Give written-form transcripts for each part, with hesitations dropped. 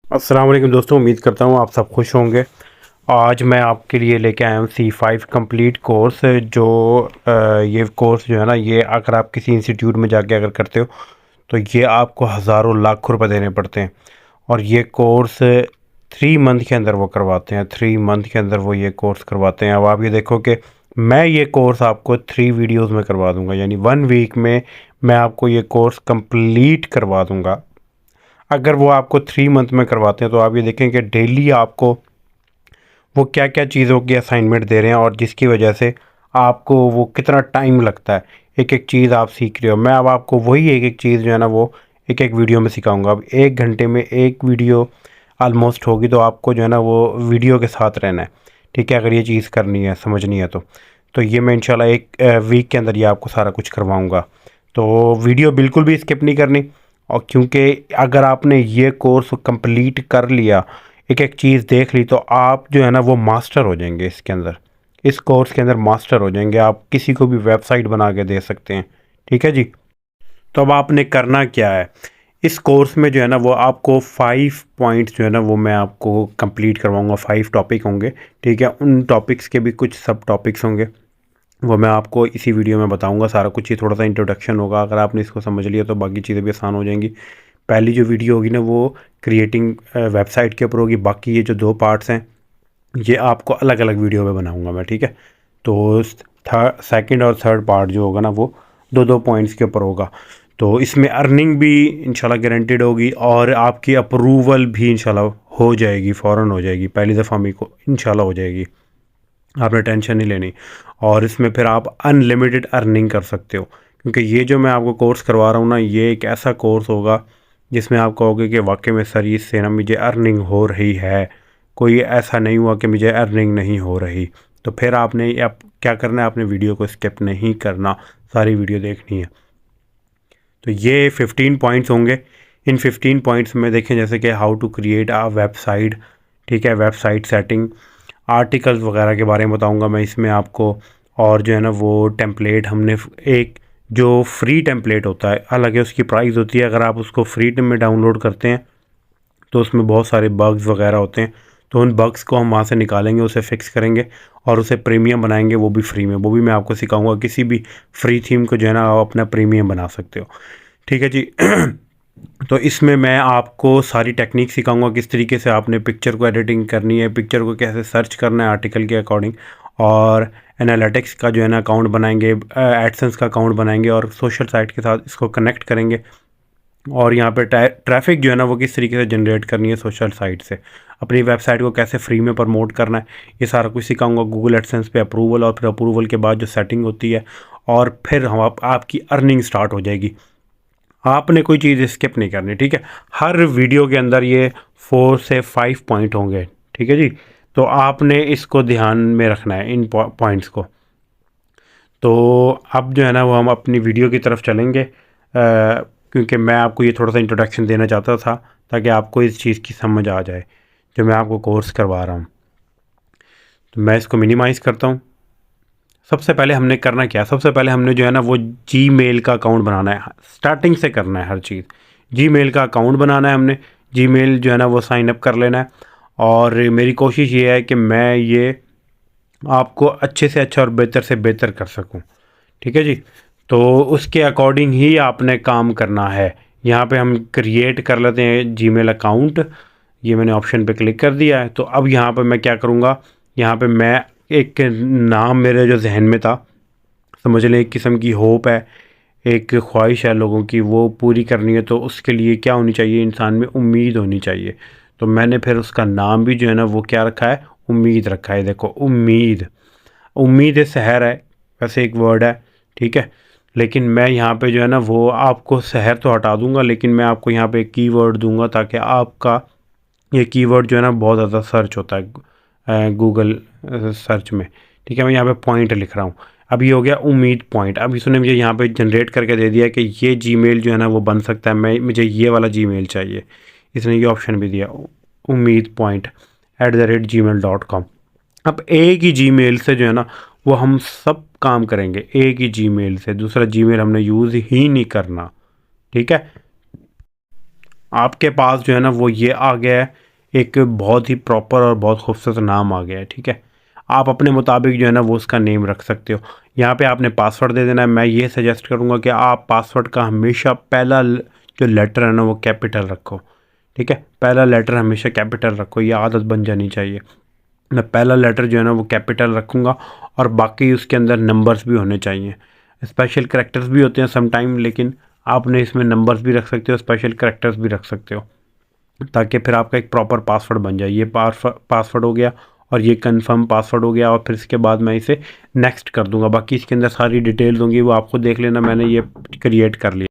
अस्सलाम वालेकुम दोस्तों, उम्मीद करता हूँ आप सब खुश होंगे। आज मैं आपके लिए लेके आया हूँ C5 कंप्लीट कोर्स। जो ये कोर्स जो है ना, ये अगर आप किसी इंस्टीट्यूट में जाके अगर करते हो तो ये आपको हज़ारों लाख रुपए देने पड़ते हैं। और ये कोर्स 3 मंथ के अंदर वो करवाते हैं, 3 मंथ के अंदर वो ये कोर्स करवाते हैं। अब आप ये देखो कि मैं ये कोर्स आपको 3 वीडियोज़ में करवा दूँगा, यानी 1 वीक में मैं आपको ये कोर्स कंप्लीट करवा दूँगा। अगर वो आपको 3 मंथ में करवाते हैं तो आप ये देखें कि डेली आपको वो क्या क्या चीज़ों की असाइनमेंट दे रहे हैं और जिसकी वजह से आपको वो कितना टाइम लगता है, एक एक चीज़ आप सीख रहे हो। मैं अब आपको वही एक एक चीज़ जो है ना वो एक एक वीडियो में सिखाऊंगा। अब 1 घंटे में एक वीडियो ऑलमोस्ट होगी, तो आपको जो है ना वो वीडियो के साथ रहना है, ठीक है, अगर ये चीज़ करनी है, समझनी है तो ये मैं इंशाल्लाह एक वीक के अंदर ये आपको सारा कुछ करवाऊँगा। तो वीडियो बिल्कुल भी स्किप नहीं करनी। और क्योंकि अगर आपने ये कोर्स कंप्लीट कर लिया, एक एक चीज़ देख ली, तो आप जो है ना वो मास्टर हो जाएंगे इसके अंदर, इस कोर्स के अंदर मास्टर हो जाएंगे। आप किसी को भी वेबसाइट बना के दे सकते हैं, ठीक है जी। तो अब आपने करना क्या है, इस कोर्स में जो है ना वो आपको 5 पॉइंट्स जो है ना वो मैं आपको कंप्लीट करवाऊंगा। 5 टॉपिक होंगे, ठीक है। उन टॉपिक्स के भी कुछ सब टॉपिक्स होंगे, वो मैं आपको इसी वीडियो में बताऊंगा सारा कुछ। ये थोड़ा सा इंट्रोडक्शन होगा, अगर आपने इसको समझ लिया तो बाकी चीज़ें भी आसान हो जाएंगी। पहली जो वीडियो होगी ना वो क्रिएटिंग वेबसाइट के ऊपर होगी। बाकी ये जो 2 पार्ट्स हैं ये आपको अलग अलग वीडियो में बनाऊंगा मैं, ठीक है। तो सेकंड और थर्ड पार्ट जो होगा ना वो 2-2 पॉइंट्स के ऊपर होगा। तो इसमें अर्निंग भी इंशाल्लाह गारंटेड होगी और आपकी अप्रूवल भी इंशाल्लाह हो जाएगी, फ़ौरन हो जाएगी, पहली दफ़ा मेरे को इंशाल्लाह हो जाएगी, आपने टेंशन नहीं लेनी। और इसमें फिर आप अनलिमिटेड अर्निंग कर सकते हो, क्योंकि ये जो मैं आपको कोर्स करवा रहा हूँ ना, ये एक ऐसा कोर्स होगा जिसमें आप कहोगे कि वाकई में सर इससे ना मुझे अर्निंग हो रही है, कोई ऐसा नहीं हुआ कि मुझे अर्निंग नहीं हो रही। तो फिर आपने आप क्या करना है, आपने वीडियो को स्किप नहीं करना, सारी वीडियो देखनी है। तो ये 15 पॉइंट्स होंगे। इन 15 पॉइंट्स में देखें जैसे कि how to create a website, ठीक है, वेबसाइट सेटिंग, आर्टिकल्स वगैरह के बारे में बताऊंगा मैं इसमें आपको। और जो है ना वो टेम्पलेट हमने एक जो फ्री टेम्पलेट होता है, हालांकि उसकी प्राइस होती है, अगर आप उसको फ्री में डाउनलोड करते हैं तो उसमें बहुत सारे बग्स वगैरह होते हैं। तो उन बग्स को हम वहाँ से निकालेंगे, उसे फिक्स करेंगे और उसे प्रीमियम बनाएंगे, वो भी फ्री में। वो भी मैं आपको सिखाऊंगा, किसी भी फ्री थीम को जो है ना आप अपना प्रीमियम बना सकते हो, ठीक है जी। तो इसमें मैं आपको सारी टेक्निक सिखाऊंगा, किस तरीके से आपने पिक्चर को एडिटिंग करनी है, पिक्चर को कैसे सर्च करना है आर्टिकल के अकॉर्डिंग, और एनालिटिक्स का जो है ना अकाउंट बनाएंगे, एडसेंस का अकाउंट बनाएंगे और सोशल साइट के साथ इसको कनेक्ट करेंगे। और यहाँ पे ट्रैफिक जो है ना वो किस तरीके से जनरेट करनी है सोशल साइट से, अपनी वेबसाइट को कैसे फ्री में प्रमोट करना है, ये सारा कुछ सिखाऊंगा। गूगल एडसेंस पे अप्रूवल, और फिर अप्रूवल के बाद जो सेटिंग होती है, और फिर हम आपकी अर्निंग स्टार्ट हो जाएगी। आपने कोई चीज़ स्किप नहीं करनी, ठीक है। हर वीडियो के अंदर ये 4 से 5 पॉइंट होंगे, ठीक है जी। तो आपने इसको ध्यान में रखना है, इन पॉइंट्स को। तो अब जो है ना वो हम अपनी वीडियो की तरफ चलेंगे, क्योंकि मैं आपको ये थोड़ा सा इंट्रोडक्शन देना चाहता था ताकि आपको इस चीज़ की समझ आ जाए जो मैं आपको कोर्स करवा रहा हूँ। तो मैं इसको मिनिमाइज़ करता हूँ। सबसे पहले हमने करना क्या, सबसे पहले हमने जो है ना वो जीमेल का अकाउंट बनाना है, स्टार्टिंग से करना है हर चीज़। जीमेल का अकाउंट बनाना है हमने, जीमेल जो है ना वो साइन अप कर लेना है। और मेरी कोशिश ये है कि मैं ये आपको अच्छे से अच्छा और बेहतर से बेहतर कर सकूं, ठीक है जी। तो उसके अकॉर्डिंग ही आपने काम करना है। यहाँ पे हम क्रिएट कर लेते हैं जीमेल अकाउंट, ये मैंने ऑप्शन पे क्लिक कर दिया है। तो अब यहाँ पे मैं क्या करूँगा, यहाँ पे मैं एक नाम मेरे जो जहन में था, समझ लें एक किस्म की होप है, एक ख्वाहिश है लोगों की, वो पूरी करनी है। तो उसके लिए क्या होनी चाहिए, इंसान में उम्मीद होनी चाहिए। तो मैंने फिर उसका नाम भी जो है ना वो क्या रखा है, उम्मीद रखा है। देखो उम्मीद, उम्मीद सहर है, वैसे एक वर्ड है, ठीक है। लेकिन मैं यहाँ पे जो है ना वो आपको शहर तो हटा दूंगा, लेकिन मैं आपको यहाँ पे एक कीवर्ड दूंगा ताकि आपका ये कीवर्ड जो है ना बहुत ज़्यादा सर्च होता है गूगल सर्च में, ठीक है। मैं यहाँ पे पॉइंट लिख रहा हूँ। अब ये हो गया उम्मीद पॉइंट। अब इसने मुझे यहाँ पे जनरेट करके दे दिया कि ये जीमेल जो है ना वो बन सकता है, मुझे ये वाला जीमेल चाहिए। इसने ये ऑप्शन भी दिया, उम्मीद पॉइंट @gmail.com। अब एक ही जीमेल से जो है ना वो हम सब काम करेंगे, एक ही जीमेल से, दूसरा जीमेल हमने यूज़ ही नहीं करना, ठीक है। आपके पास जो है ना वो ये आ गया है, एक बहुत ही प्रॉपर और बहुत खूबसूरत नाम आ गया है। ठीक है, आप अपने मुताबिक जो है ना वो उसका नेम रख सकते हो। यहाँ पे आपने पासवर्ड दे देना है। मैं ये सजेस्ट करूँगा कि आप पासवर्ड का हमेशा पहला जो लेटर है ना वो कैपिटल रखो। ठीक है, पहला लेटर हमेशा कैपिटल रखो, ये आदत बन जानी चाहिए। मैं पहला लेटर जो है ना वो कैपिटल रखूँगा और बाकी उसके अंदर नंबर्स भी होने चाहिए। स्पेशल करैक्टर्स भी होते हैं सम टाइम, लेकिन आपने इसमें नंबर्स भी रख सकते हो, स्पेशल करैक्टर्स भी रख सकते हो, ताकि फिर आपका एक प्रॉपर पासवर्ड बन जाए। ये पासवर्ड हो गया और ये कंफर्म पासवर्ड हो गया, और फिर इसके बाद मैं इसे नेक्स्ट कर दूंगा। बाकी इसके अंदर सारी डिटेल्स होंगी, वो आपको देख लेना, मैंने ये क्रिएट कर लिया।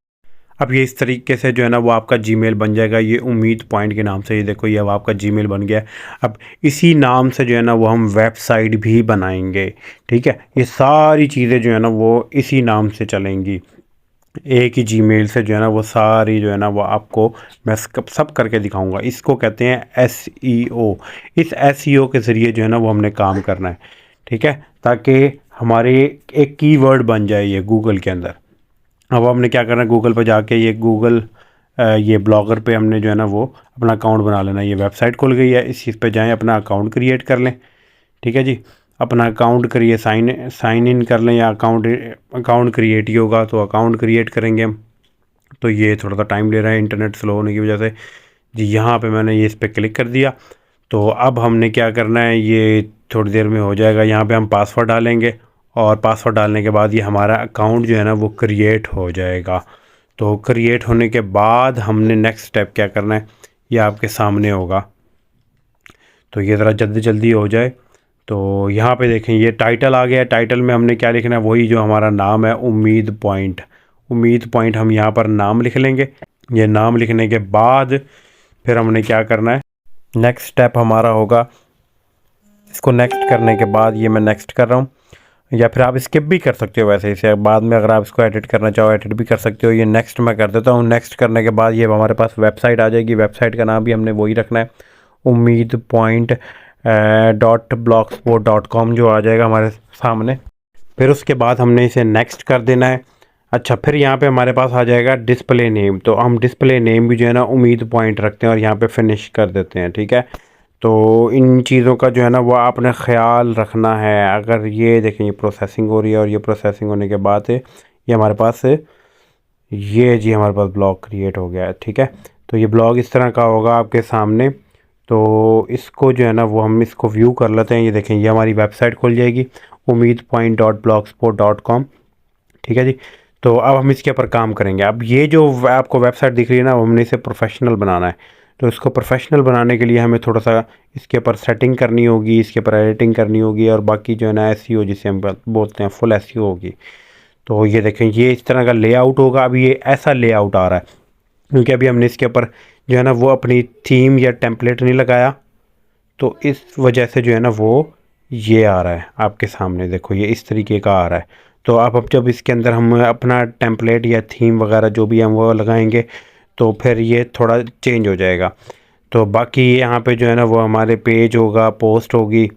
अब ये इस तरीके से जो है ना वो आपका जीमेल बन जाएगा, ये उम्मीद पॉइंट के नाम से। ये देखो, ये अब आपका जीमेल बन गया है। अब इसी नाम से जो है ना वो हम वेबसाइट भी बनाएंगे। ठीक है, ये सारी चीज़ें जो है ना वो इसी नाम से चलेंगी। एक ही जीमेल से जो है ना वो सारी जो है ना वो आपको मैं सब करके दिखाऊंगा। इसको कहते हैं एसईओ। इस एसईओ के ज़रिए जो है ना वो हमने काम करना है। ठीक है, ताकि हमारे एक कीवर्ड बन जाए ये गूगल के अंदर। अब हमने क्या करना है, गूगल पर जाके ये गूगल ये ब्लॉगर पे हमने जो है ना वो अपना अकाउंट बना लेना। ये वेबसाइट खुल गई है, इस चीज़ पे जाएं, अपना अकाउंट क्रिएट कर लें। ठीक है जी, अपना अकाउंट करिए, साइन इन कर लें, या अकाउंट क्रिएट ही होगा तो अकाउंट क्रिएट करेंगे हम। तो ये थोड़ा सा टाइम ले रहा है इंटरनेट स्लो होने की वजह से जी। यहाँ पे मैंने ये इस पर क्लिक कर दिया। तो अब हमने क्या करना है, ये थोड़ी देर में हो जाएगा। यहाँ पे हम पासवर्ड डालेंगे, और पासवर्ड डालने के बाद ये हमारा अकाउंट जो है ना वो क्रिएट हो जाएगा। तो क्रिएट होने के बाद हमने नेक्स्ट स्टेप क्या करना है, ये आपके सामने होगा। तो ये ज़रा जल्दी जल्दी हो जाए। तो यहाँ पे देखें, ये टाइटल आ गया है। टाइटल में हमने क्या लिखना है, वही जो हमारा नाम है, उम्मीद पॉइंट। उम्मीद पॉइंट हम यहाँ पर नाम लिख लेंगे। ये नाम लिखने के बाद फिर हमने क्या करना है, नेक्स्ट स्टेप हमारा होगा, इसको नेक्स्ट करने के बाद ये मैं नेक्स्ट कर रहा हूँ, या फिर आप स्किप भी कर सकते हो। वैसे इसे बाद में अगर आप इसको एडिट करना चाहो एडिट भी कर सकते हो। ये नेक्स्ट मैं कर देता हूँ। नेक्स्ट करने के बाद ये हमारे पास वेबसाइट आ जाएगी। वेबसाइट का नाम भी हमने वही रखना है, उम्मीद पॉइंट .blogspot.com जो आ जाएगा हमारे सामने। फिर उसके बाद हमने इसे नेक्स्ट कर देना है। अच्छा, फिर यहाँ पे हमारे पास आ जाएगा डिस्प्ले नेम। तो हम डिस्प्ले नेम भी जो है ना उम्मीद पॉइंट रखते हैं और यहाँ पे फिनिश कर देते हैं। ठीक है, तो इन चीज़ों का जो है ना वो आपने ख़्याल रखना है। अगर ये देखें, ये प्रोसेसिंग हो रही है, और ये प्रोसेसिंग होने के बाद ये हमारे पास ये जी हमारे पास ब्लॉग क्रिएट हो गया है। ठीक है, तो ये ब्लॉग इस तरह का होगा आपके सामने। तो इसको जो है ना वो हम इसको व्यू कर लेते हैं। ये देखें, ये हमारी वेबसाइट खुल जाएगी, umeed.blogspot.com। ठीक है जी, तो अब हम इसके ऊपर काम करेंगे। अब ये जो आपको वेबसाइट दिख रही है ना, हमने इसे प्रोफेशनल बनाना है। तो इसको प्रोफेशनल बनाने के लिए हमें थोड़ा सा इसके ऊपर सेटिंग करनी होगी, इसके ऊपर एडिटिंग करनी होगी, और बाकी जो है ना एसईओ जिसे हम बोलते हैं फुल एसईओ होगी। तो ये देखें, ये इस तरह का लेआउट होगा। अभी ये ऐसा लेआउट आ रहा है क्योंकि अभी हमने इसके ऊपर जो है ना वो अपनी थीम या टेम्पलेट नहीं लगाया, तो इस वजह से जो है ना वो ये आ रहा है आपके सामने। देखो, ये इस तरीके का आ रहा है। तो अब जब इसके अंदर हम अपना टेम्पलेट या थीम वगैरह जो भी हम वो लगाएंगे, तो फिर ये थोड़ा चेंज हो जाएगा। तो बाकी यहाँ पे जो है ना वो हमारे पेज होगा, पोस्ट होगी,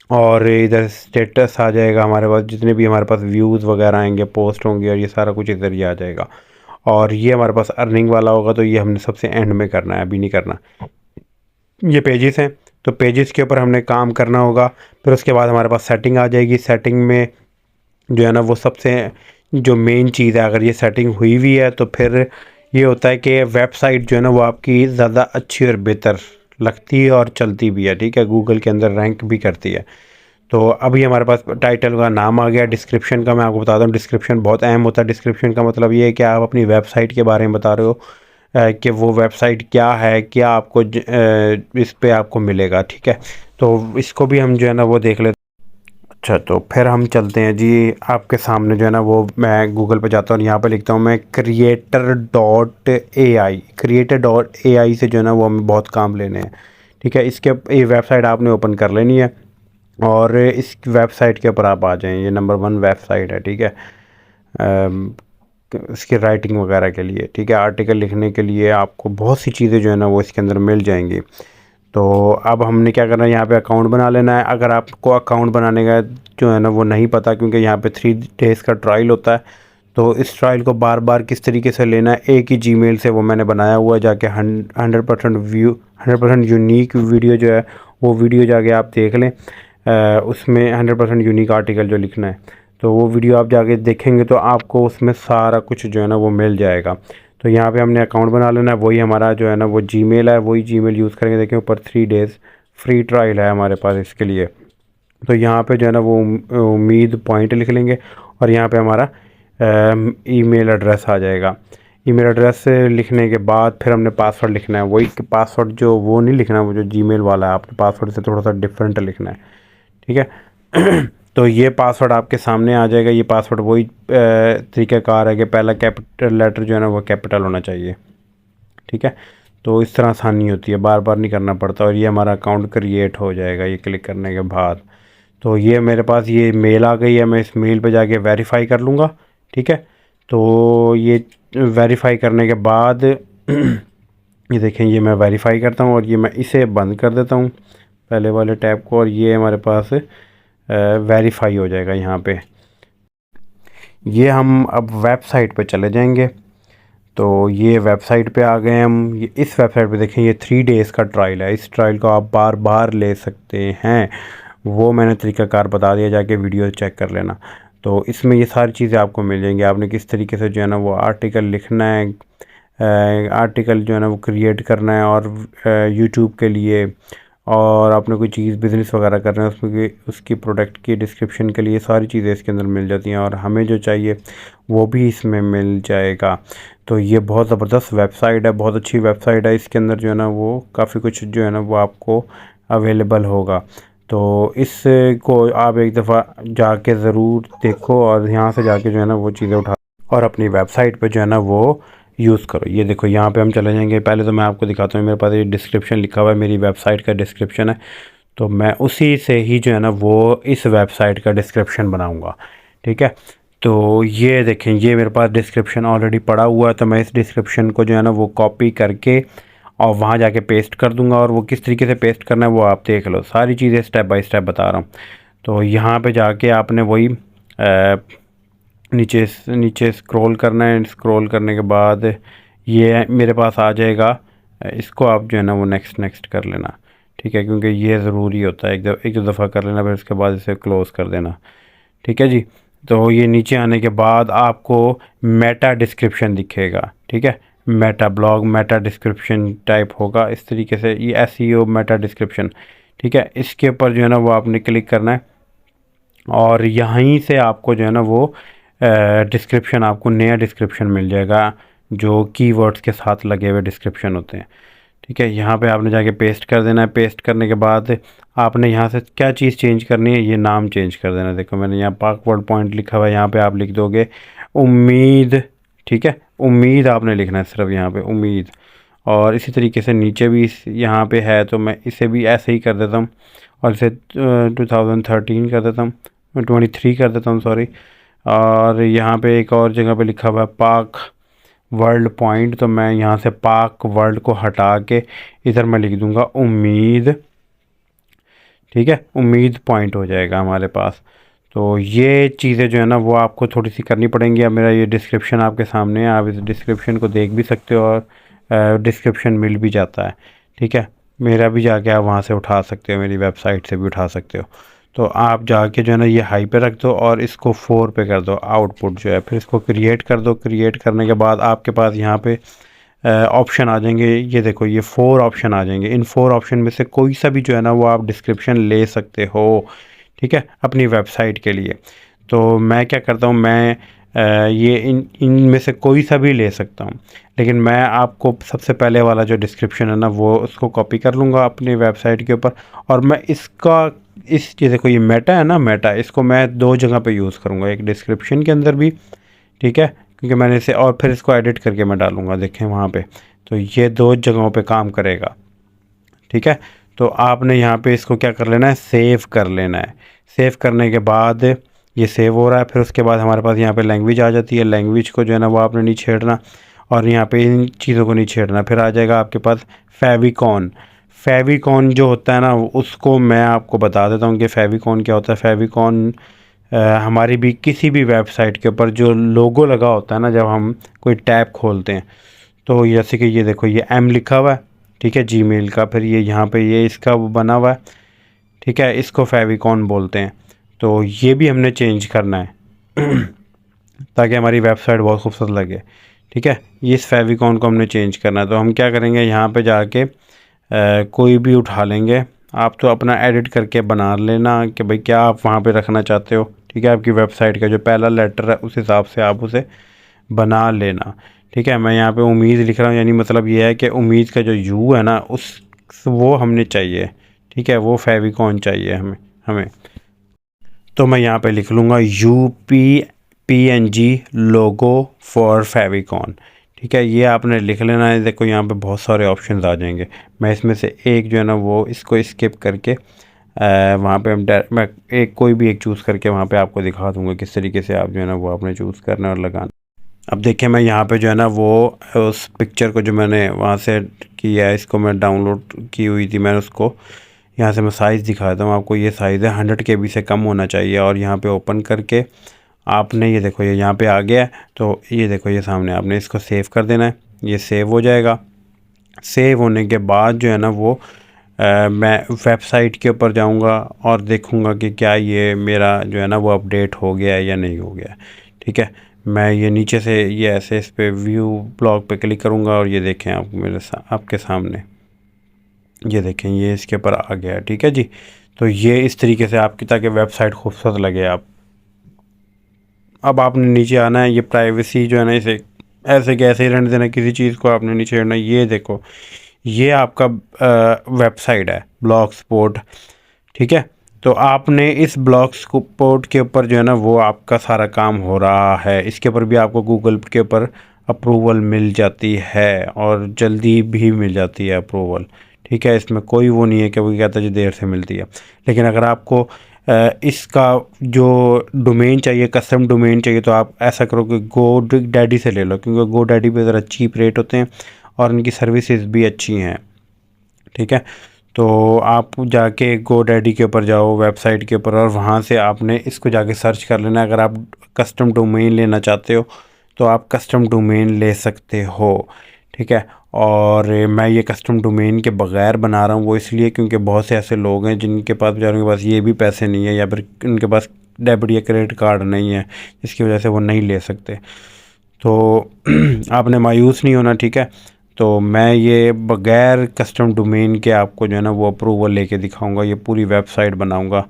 और इधर स्टेटस आ जाएगा हमारे पास। जितने भी हमारे पास व्यूज़ वगैरह आएंगे, पोस्ट होंगे, और ये सारा कुछ इधर ही आ जाएगा। और ये हमारे पास अर्निंग वाला होगा, तो ये हमने सबसे एंड में करना है, अभी नहीं करना। ये पेजेस हैं, तो पेजेस के ऊपर हमने काम करना होगा। फिर उसके बाद हमारे पास सेटिंग आ जाएगी। सेटिंग में जो है ना वो सबसे जो मेन चीज़ है, अगर ये सेटिंग हुई हुई है तो फिर ये होता है कि वेबसाइट जो है ना वो आपकी ज़्यादा अच्छी और बेहतर लगती है और चलती भी है। ठीक है, गूगल के अंदर रैंक भी करती है। तो अभी हमारे पास टाइटल का नाम आ गया। डिस्क्रिप्शन का मैं आपको बताता हूँ, डिस्क्रिप्शन बहुत अहम होता है। डिस्क्रिप्शन का मतलब ये है कि आप अपनी वेबसाइट के बारे में बता रहे हो, कि वो वेबसाइट क्या है, क्या आपको इस पे आपको मिलेगा। ठीक है, तो इसको भी हम जो है ना वो देख लेते हैं। अच्छा, तो फिर हम चलते हैं जी। आपके सामने जो है ना वो मैं गूगल पे जाता हूँ, यहाँ पे लिखता हूँ मैं creator.ai। creator.ai से जो है ना वो हमें बहुत काम लेने हैं। ठीक है, इसके ये वेबसाइट आपने ओपन कर लेनी है, और इस वेबसाइट के ऊपर आप आ जाएं। ये नंबर 1 वेबसाइट है। ठीक है, इसकी राइटिंग वगैरह के लिए। ठीक है, आर्टिकल लिखने के लिए आपको बहुत सी चीज़ें जो है ना वो इसके अंदर मिल जाएंगी। तो अब हमने क्या करना है, यहाँ पे अकाउंट बना लेना है। अगर आपको अकाउंट बनाने का जो है ना वो नहीं पता, क्योंकि यहाँ पे 3 डेज़ का ट्रायल होता है, तो इस ट्रायल को बार बार किस तरीके से लेना है, एक ही जीमेल से वो मैंने बनाया हुआ है, जाके 100% व्यू 100% यूनिक वीडियो जो है वो वीडियो जाके आप देख लें। उसमें 100% यूनिक आर्टिकल जो लिखना है, तो वो वीडियो आप जाके देखेंगे तो आपको उसमें सारा कुछ जो है ना वो मिल जाएगा। तो यहाँ पे हमने अकाउंट बना लेना है, वही हमारा जो है ना वो जीमेल है, वही जीमेल यूज़ करेंगे। देखें ऊपर 3 डेज़ फ्री ट्रायल है हमारे पास इसके लिए। तो यहाँ पे जो है ना वो उम्मीद पॉइंट लिख लेंगे और यहाँ पे हमारा ईमेल एड्रेस आ जाएगा। ईमेल एड्रेस लिखने के बाद फिर हमने पासवर्ड लिखना है, वही पासवर्ड जो वो नहीं लिखना, वो जो जीमेल वाला है आपके पासवर्ड से थोड़ा सा डिफरेंट लिखना है, ठीक है। तो ये पासवर्ड आपके सामने आ जाएगा। ये पासवर्ड वही तरीक़ाकार है कि पहला कैपिटल लेटर जो है ना वो कैपिटल होना चाहिए, ठीक है। तो इस तरह आसानी होती है, बार बार नहीं करना पड़ता और ये हमारा अकाउंट क्रिएट हो जाएगा ये क्लिक करने के बाद। तो ये मेरे पास ये मेल आ गई है, मैं इस मेल पे जाके वेरीफाई कर लूँगा, ठीक है। तो ये वेरीफाई करने के बाद ये देखें, ये मैं वेरीफाई करता हूँ और ये मैं इसे बंद कर देता हूँ पहले वाले टैब को, और ये हमारे पास वेरीफाई हो जाएगा यहाँ पे। ये हम अब वेबसाइट पे चले जाएंगे। तो ये वेबसाइट पे आ गए हम। ये इस वेबसाइट पे देखें, ये 3 डेज़ का ट्रायल है। इस ट्रायल को आप बार बार ले सकते हैं, वो मैंने तरीक़ाकार बता दिया, जाके वीडियो चेक कर लेना। तो इसमें ये सारी चीज़ें आपको मिल जाएंगी। आपने किस तरीके से जो है ना वो आर्टिकल लिखना है, आर्टिकल जो है ना वो क्रिएट करना है, और यूट्यूब के लिए, और आपने कोई चीज़ बिज़नेस वगैरह कर रहे हैं उसमें उसकी प्रोडक्ट की डिस्क्रिप्शन के लिए सारी चीज़ें इसके अंदर मिल जाती हैं, और हमें जो चाहिए वो भी इसमें मिल जाएगा। तो ये बहुत ज़बरदस्त वेबसाइट है, बहुत अच्छी वेबसाइट है। इसके अंदर जो है ना वो काफ़ी कुछ जो है ना वो आपको अवेलेबल होगा। तो इसको आप एक दफ़ा जाके ज़रूर देखो और यहाँ से जाके जो है ना वो चीज़ें उठा और अपनी वेबसाइट पे जो है ना वो यूज़ करो। ये देखो यहाँ पे हम चले जाएंगे। पहले तो मैं आपको दिखाता हूँ, मेरे पास ये डिस्क्रिप्शन लिखा हुआ है, मेरी वेबसाइट का डिस्क्रिप्शन है। तो मैं उसी से ही जो है ना वो इस वेबसाइट का डिस्क्रिप्शन बनाऊँगा, ठीक है। तो ये देखें, ये मेरे पास डिस्क्रिप्शन ऑलरेडी पड़ा हुआ है। तो मैं इस डिस्क्रिप्शन को जो है ना वो कॉपी करके और वहाँ जाके पेस्ट कर दूँगा, और वो किस तरीके से पेस्ट करना है वो आप देख लो। सारी चीज़ें स्टेप बाय स्टेप बता रहा हूँ। तो यहाँ पे जाके आपने वही नीचे नीचे स्क्रॉल करना है। स्क्रॉल करने के बाद ये मेरे पास आ जाएगा। इसको आप जो है ना वो नेक्स्ट नेक्स्ट कर लेना, ठीक है, क्योंकि ये ज़रूरी होता है। एक दो दफ़ा कर लेना, फिर उसके बाद इसे क्लोज़ कर देना, ठीक है जी। तो ये नीचे आने के बाद आपको मेटा डिस्क्रिप्शन दिखेगा, ठीक है। Meta blog, Meta description type होगा इस तरीके से, ये एसईओ मेटा डिस्क्रिप्शन, ठीक है। इसके ऊपर जो है ना वो आपने क्लिक करना है, और यहीं से आपको जो है ना वो डिस्क्रिप्शन, आपको नया डिस्क्रिप्शन मिल जाएगा जो कीवर्ड्स के साथ लगे हुए डिस्क्रिप्शन होते हैं, ठीक है। यहाँ पे आपने जाके पेस्ट कर देना है। पेस्ट करने के बाद आपने यहाँ से क्या चीज़ चेंज करनी है, ये नाम चेंज कर देना है। देखो मैंने यहाँ पाक वर्ड पॉइंट लिखा हुआ है, यहाँ पे आप लिख दोगे उम्मीद, ठीक है। उम्मीद आपने लिखना है सिर्फ यहाँ पे उम्मीद, और इसी तरीके से नीचे भी यहाँ पे है, तो मैं इसे भी ऐसे ही कर देता हूँ, और इसे 2013 कर देता हूँ, 23 कर देता हूँ, सॉरी। और यहाँ पे एक और जगह पे लिखा हुआ है पाक वर्ल्ड पॉइंट, तो मैं यहाँ से पाक वर्ल्ड को हटा के इधर मैं लिख दूँगा उम्मीद, ठीक है। उम्मीद पॉइंट हो जाएगा हमारे पास। तो ये चीज़ें जो है ना वो आपको थोड़ी सी करनी पड़ेंगी। अब मेरा ये डिस्क्रिप्शन आपके सामने है, आप इस डिस्क्रिप्शन को देख भी सकते हो, और डिस्क्रिप्शन मिल भी जाता है, ठीक है। मेरा भी जाके आप वहाँ से उठा सकते हो, मेरी वेबसाइट से भी उठा सकते हो। तो आप जाके जो है ना ये हाई पे रख दो और इसको 4 पे कर दो आउटपुट जो है, फिर इसको क्रिएट कर दो। क्रिएट करने के बाद आपके पास यहाँ पे ऑप्शन आ जाएंगे। ये देखो ये 4 ऑप्शन आ जाएंगे। इन 4 ऑप्शन में से कोई सा भी जो है ना वो आप डिस्क्रिप्शन ले सकते हो, ठीक है, अपनी वेबसाइट के लिए। तो मैं क्या करता हूँ, मैं ये इनमें से कोई सा भी ले सकता हूँ, लेकिन मैं आपको सबसे पहले वाला जो डिस्क्रिप्शन है ना वो उसको कॉपी कर लूँगा अपनी वेबसाइट के ऊपर, और मैं इसका इस जैसे कोई मेटा है ना, मेटा, इसको मैं 2 जगह पे यूज़ करूँगा, एक डिस्क्रिप्शन के अंदर भी, ठीक है, क्योंकि मैंने इसे, और फिर इसको एडिट करके मैं डालूँगा, देखें वहाँ पे। तो ये 2 जगहों पे काम करेगा, ठीक है। तो आपने यहाँ पे इसको क्या कर लेना है, सेव कर लेना है। सेव करने के बाद ये सेव हो रहा है, फिर उसके बाद हमारे पास यहाँ पे लैंग्वेज आ जाती है। लैंग्वेज को जो है ना वो आपने नहीं छेड़ना, और यहाँ पे इन चीज़ों को नहीं छेड़ना। फिर आ जाएगा आपके पास फेविकॉन। फेविकॉन जो होता है ना उसको मैं आपको बता देता हूँ कि फेविकॉन क्या होता है। फेविकॉन हमारी भी किसी भी वेबसाइट के ऊपर जो लोगो लगा होता है ना, जब हम कोई टैब खोलते हैं, तो जैसे कि ये देखो ये एम लिखा हुआ है, ठीक है, जीमेल का, फिर ये यहाँ पे ये इसका वो बना हुआ है, ठीक है, इसको फेविकॉन बोलते हैं। तो ये भी हमने चेंज करना है ताकि हमारी वेबसाइट बहुत खूबसूरत लगे, ठीक है। ये इस फेविकॉन को हमने चेंज करना है, तो हम क्या करेंगे, यहाँ पे जाके कोई भी उठा लेंगे। आप तो अपना एडिट करके बना लेना कि भाई क्या आप वहाँ पे रखना चाहते हो, ठीक है। आपकी वेबसाइट का जो पहला लेटर है उस हिसाब से आप उसे बना लेना, ठीक है। मैं यहाँ पे उम्मीद लिख रहा हूँ, यानी मतलब ये है कि उम्मीद का जो यू है ना, उस वो हमने चाहिए, ठीक है, वो फेविकॉन चाहिए हमें हमें तो मैं यहाँ पे लिख लूँगा UPPNG लोगो फॉर फेविकॉन, ठीक है। ये आपने लिख लेना है। देखो यहाँ पे बहुत सारे ऑप्शंस आ जाएंगे, मैं इसमें से एक जो है ना वो इसको स्किप करके वहाँ पे मैं एक कोई भी एक चूज़ करके वहाँ पे आपको दिखा दूँगा किस तरीके से आप जो है ना वो आपने चूज़ करना और लगाना। अब देखिए मैं यहाँ पे जो है ना वो उस पिक्चर को जो मैंने वहाँ से किया है, इसको मैं डाउनलोड की हुई थी, मैंने उसको यहाँ से मैं साइज़ दिखा देता हूँ आपको। ये साइज़ है 100 KB से कम होना चाहिए, और यहाँ पे ओपन करके आपने ये देखो ये यहाँ पे आ गया है। तो ये देखो ये सामने आपने इसको सेव कर देना है, ये सेव हो जाएगा। सेव होने के बाद जो है ना वो मैं वेबसाइट के ऊपर जाऊँगा और देखूँगा कि क्या ये मेरा जो है ना वो अपडेट हो गया है या नहीं हो गया है, ठीक है। मैं ये नीचे से ये ऐसे इस पर व्यू ब्लॉग पे क्लिक करूँगा, और ये देखें आप आपके सामने ये देखें ये इसके ऊपर आ गया, ठीक है जी। तो ये इस तरीके से आपकी, ताकि वेबसाइट खूबसूरत लगे आप। अब आपने नीचे आना है, ये प्राइवेसी जो है ना इसे ऐसे के ऐसे ही रहने देना, किसी चीज़ को आपने नीचे रहना। ये देखो ये आपका वेबसाइट है ब्लॉग स्पॉट, ठीक है। तो आपने इस ब्लॉग स्पॉट के ऊपर जो है ना वो आपका सारा काम हो रहा है। इसके ऊपर भी आपको गूगल के ऊपर अप्रूवल मिल जाती है, और जल्दी भी मिल जाती है अप्रूवल, ठीक है। इसमें कोई वो नहीं है कि वो कहता है जो देर से मिलती है। लेकिन अगर आपको इसका जो डोमेन चाहिए, कस्टम डोमेन चाहिए, तो आप ऐसा करो कि गो डैडी से ले लो, क्योंकि गो डैडी पे ज़रा चीप रेट होते हैं और इनकी सर्विसेज भी अच्छी हैं, ठीक है। तो आप जाके गो डैडी के ऊपर जाओ वेबसाइट के ऊपर, और वहाँ से आपने इसको जाके सर्च कर लेना। अगर आप कस्टम डोमेन लेना चाहते हो तो आप कस्टम डोमेन ले सकते हो, ठीक है। और मैं ये कस्टम डोमेन के बगैर बना रहा हूँ, वो इसलिए क्योंकि बहुत से ऐसे लोग हैं जिनके पास, बेचारों के पास ये भी पैसे नहीं है, या फिर उनके पास डेबिट या क्रेडिट कार्ड नहीं है, जिसकी वजह से वो नहीं ले सकते। तो आपने मायूस नहीं होना, ठीक है। तो मैं ये बगैर कस्टम डोमेन के आपको जो है ना वो अप्रूवल लेके दिखाऊंगा, ये पूरी वेबसाइट बनाऊंगा।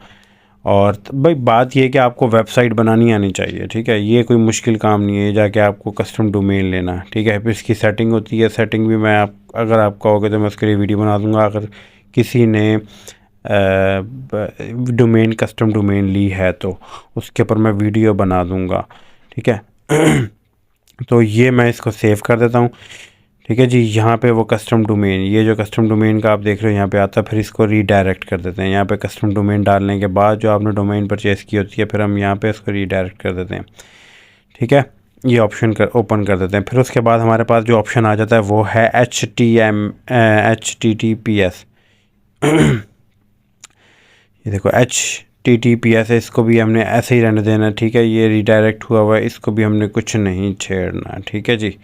और भाई बात ये है कि आपको वेबसाइट बनानी आनी चाहिए, ठीक है। ये कोई मुश्किल काम नहीं है जाके आपको कस्टम डोमेन लेना, ठीक है। फिर इसकी सेटिंग होती है, सेटिंग भी मैं अगर आप कहोगे तो मैं उसके लिए वीडियो बना दूंगा। अगर किसी ने डोमेन कस्टम डोमेन ली है तो उसके ऊपर मैं वीडियो बना दूंगा, ठीक है। तो ये मैं इसको सेव कर देता हूँ, ठीक है जी। यहाँ पे वो कस्टम डोमेन, ये जो कस्टम डोमेन का आप देख रहे हो यहाँ पे आता है, फिर इसको रीडायरेक्ट कर देते हैं। यहाँ पे कस्टम डोमेन डालने के बाद जो आपने डोमेन परचेज़ की होती है, फिर हम यहाँ पे इसको रीडायरेक्ट कर देते हैं, ठीक है। ये ऑप्शन ओपन कर देते हैं। फिर उसके बाद हमारे पास जो ऑप्शन आ जाता है वो है HTTPS ये देखो HTTPS है, इसको भी हमने ऐसे ही रहने देना, ठीक है। ये रीडायरेक्ट हुआ हुआ है, इसको भी हमने कुछ नहीं छेड़ना, ठीक है जी।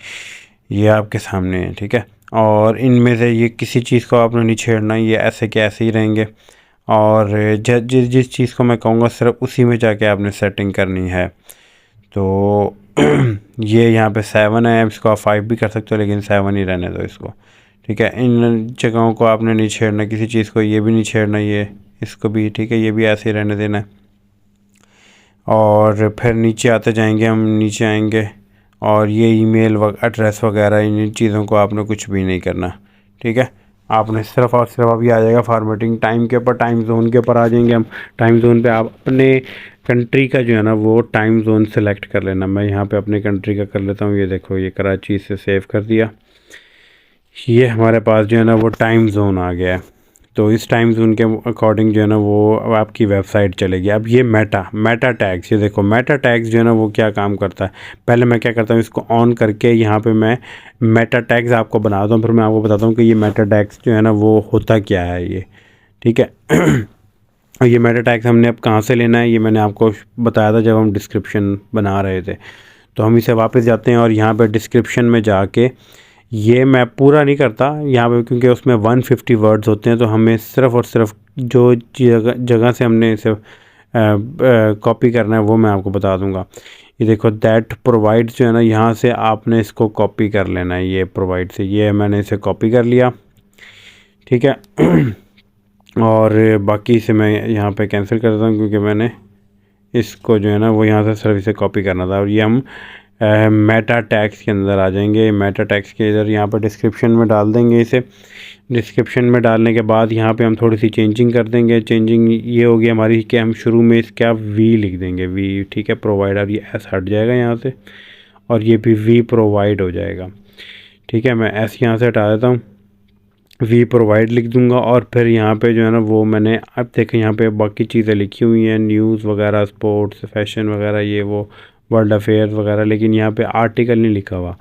ये आपके सामने है, ठीक है। और इनमें से ये किसी चीज़ को आपने नहीं छेड़ना, ये ऐसे के ऐसे ही रहेंगे। और जिस चीज़ को मैं कहूँगा सिर्फ उसी में जाके आपने सेटिंग करनी है। तो ये यहाँ पे 7 है, इसको आप 5 भी कर सकते हो, लेकिन 7 ही रहने दो इसको, ठीक है। इन जगहों को आपने नहीं छेड़ना, किसी चीज़ को ये भी नहीं छेड़ना, ये इसको भी, ठीक है, ये भी ऐसे ही रहने देना है। और फिर नीचे आते जाएंगे, हम नीचे आएंगे, और ये ईमेल एड्रेस वगैरह इन चीज़ों को आपने कुछ भी नहीं करना, ठीक है। आपने सिर्फ और सिर्फ अभी आ जाएगा फॉर्मेटिंग टाइम के ऊपर, टाइम जोन के ऊपर आ जाएंगे हम। टाइम जोन पे आप अपने कंट्री का जो है ना वो टाइम जोन सेलेक्ट कर लेना। मैं यहाँ पे अपने कंट्री का कर लेता हूँ। ये देखो ये कराची से सेव कर दिया। ये हमारे पास जो है ना वो टाइम जोन आ गया है। तो इस टाइम जोन के अकॉर्डिंग जो है ना वो आपकी वेबसाइट चलेगी। अब ये मेटा टैग्स, ये देखो मेटा टैग्स जो है ना वो क्या काम करता है। पहले मैं क्या करता हूँ, इसको ऑन करके यहाँ पे मैं मेटा टैग्स आपको बनाता हूँ, फिर मैं आपको बताता हूँ कि ये मेटा टैग्स जो है ना वो होता क्या है ये, ठीक है। और ये मेटा टैग्स हमने अब कहाँ से लेना है, ये मैंने आपको बताया था जब हम डिस्क्रिप्शन बना रहे थे। तो हम इसे वापस जाते हैं और यहाँ पे डिस्क्रिप्शन में जाके, ये मैं पूरा नहीं करता यहाँ पे क्योंकि उसमें 150 वर्ड्स होते हैं, तो हमें सिर्फ़ और सिर्फ जो जगह से हमने इसे कॉपी करना है वो मैं आपको बता दूंगा। ये देखो दैट प्रोवाइड जो है ना, यहाँ से आपने इसको कॉपी कर लेना है, ये प्रोवाइड से, ये मैंने इसे कॉपी कर लिया, ठीक है। और बाकी इसे मैं यहाँ पे कैंसिल कर देता हूँ क्योंकि मैंने इसको जो है ना वो यहाँ से सिर्फ इसे कॉपी करना था। और ये हम मेटा टैग्स के अंदर आ जाएंगे, मेटा टैग्स के इधर यहाँ पर डिस्क्रिप्शन में डाल देंगे इसे। डिस्क्रिप्शन में डालने के बाद यहाँ पे हम थोड़ी सी चेंजिंग कर देंगे। चेंजिंग ये होगी हमारी कि हम शुरू में इसके आप वी लिख देंगे, वी, ठीक है, प्रोवाइडर, ये एस हट जाएगा यहाँ से और ये भी वी प्रोवाइड हो जाएगा, ठीक है। मैं एस यहाँ से हटा देता हूँ, वी प्रोवाइड लिख दूंगा। और फिर यहाँ पे जो है ना वो मैंने, अब देखें यहाँ पे बाकी चीज़ें लिखी हुई हैं, न्यूज़ वगैरह, स्पोर्ट्स, फैशन वगैरह, ये वो वर्ल्ड अफेयर्स वगैरह, लेकिन यहाँ पे आर्टिकल नहीं लिखा हुआ।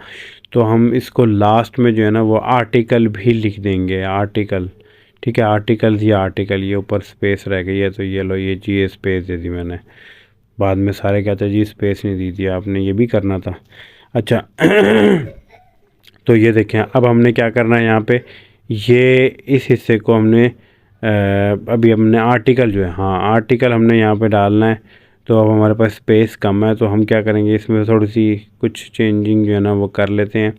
तो हम इसको लास्ट में जो है ना वो आर्टिकल भी लिख देंगे, आर्टिकल, ठीक है। आर्टिकल्स या आर्टिकल, ये ऊपर स्पेस रह गई है तो ये लो, ये जी स्पेस दे दी मैंने। बाद में सारे कहते हैं जी स्पेस नहीं दी थी आपने, ये भी करना था, अच्छा। तो ये देखें अब हमने क्या करना है यहाँ पे, ये इस हिस्से को हमने अभी हमने आर्टिकल जो है, हाँ आर्टिकल हमने यहाँ पे डालना है। तो अब हमारे पास स्पेस कम है तो हम क्या करेंगे, इसमें थोड़ी सी कुछ चेंजिंग जो है ना वो कर लेते हैं।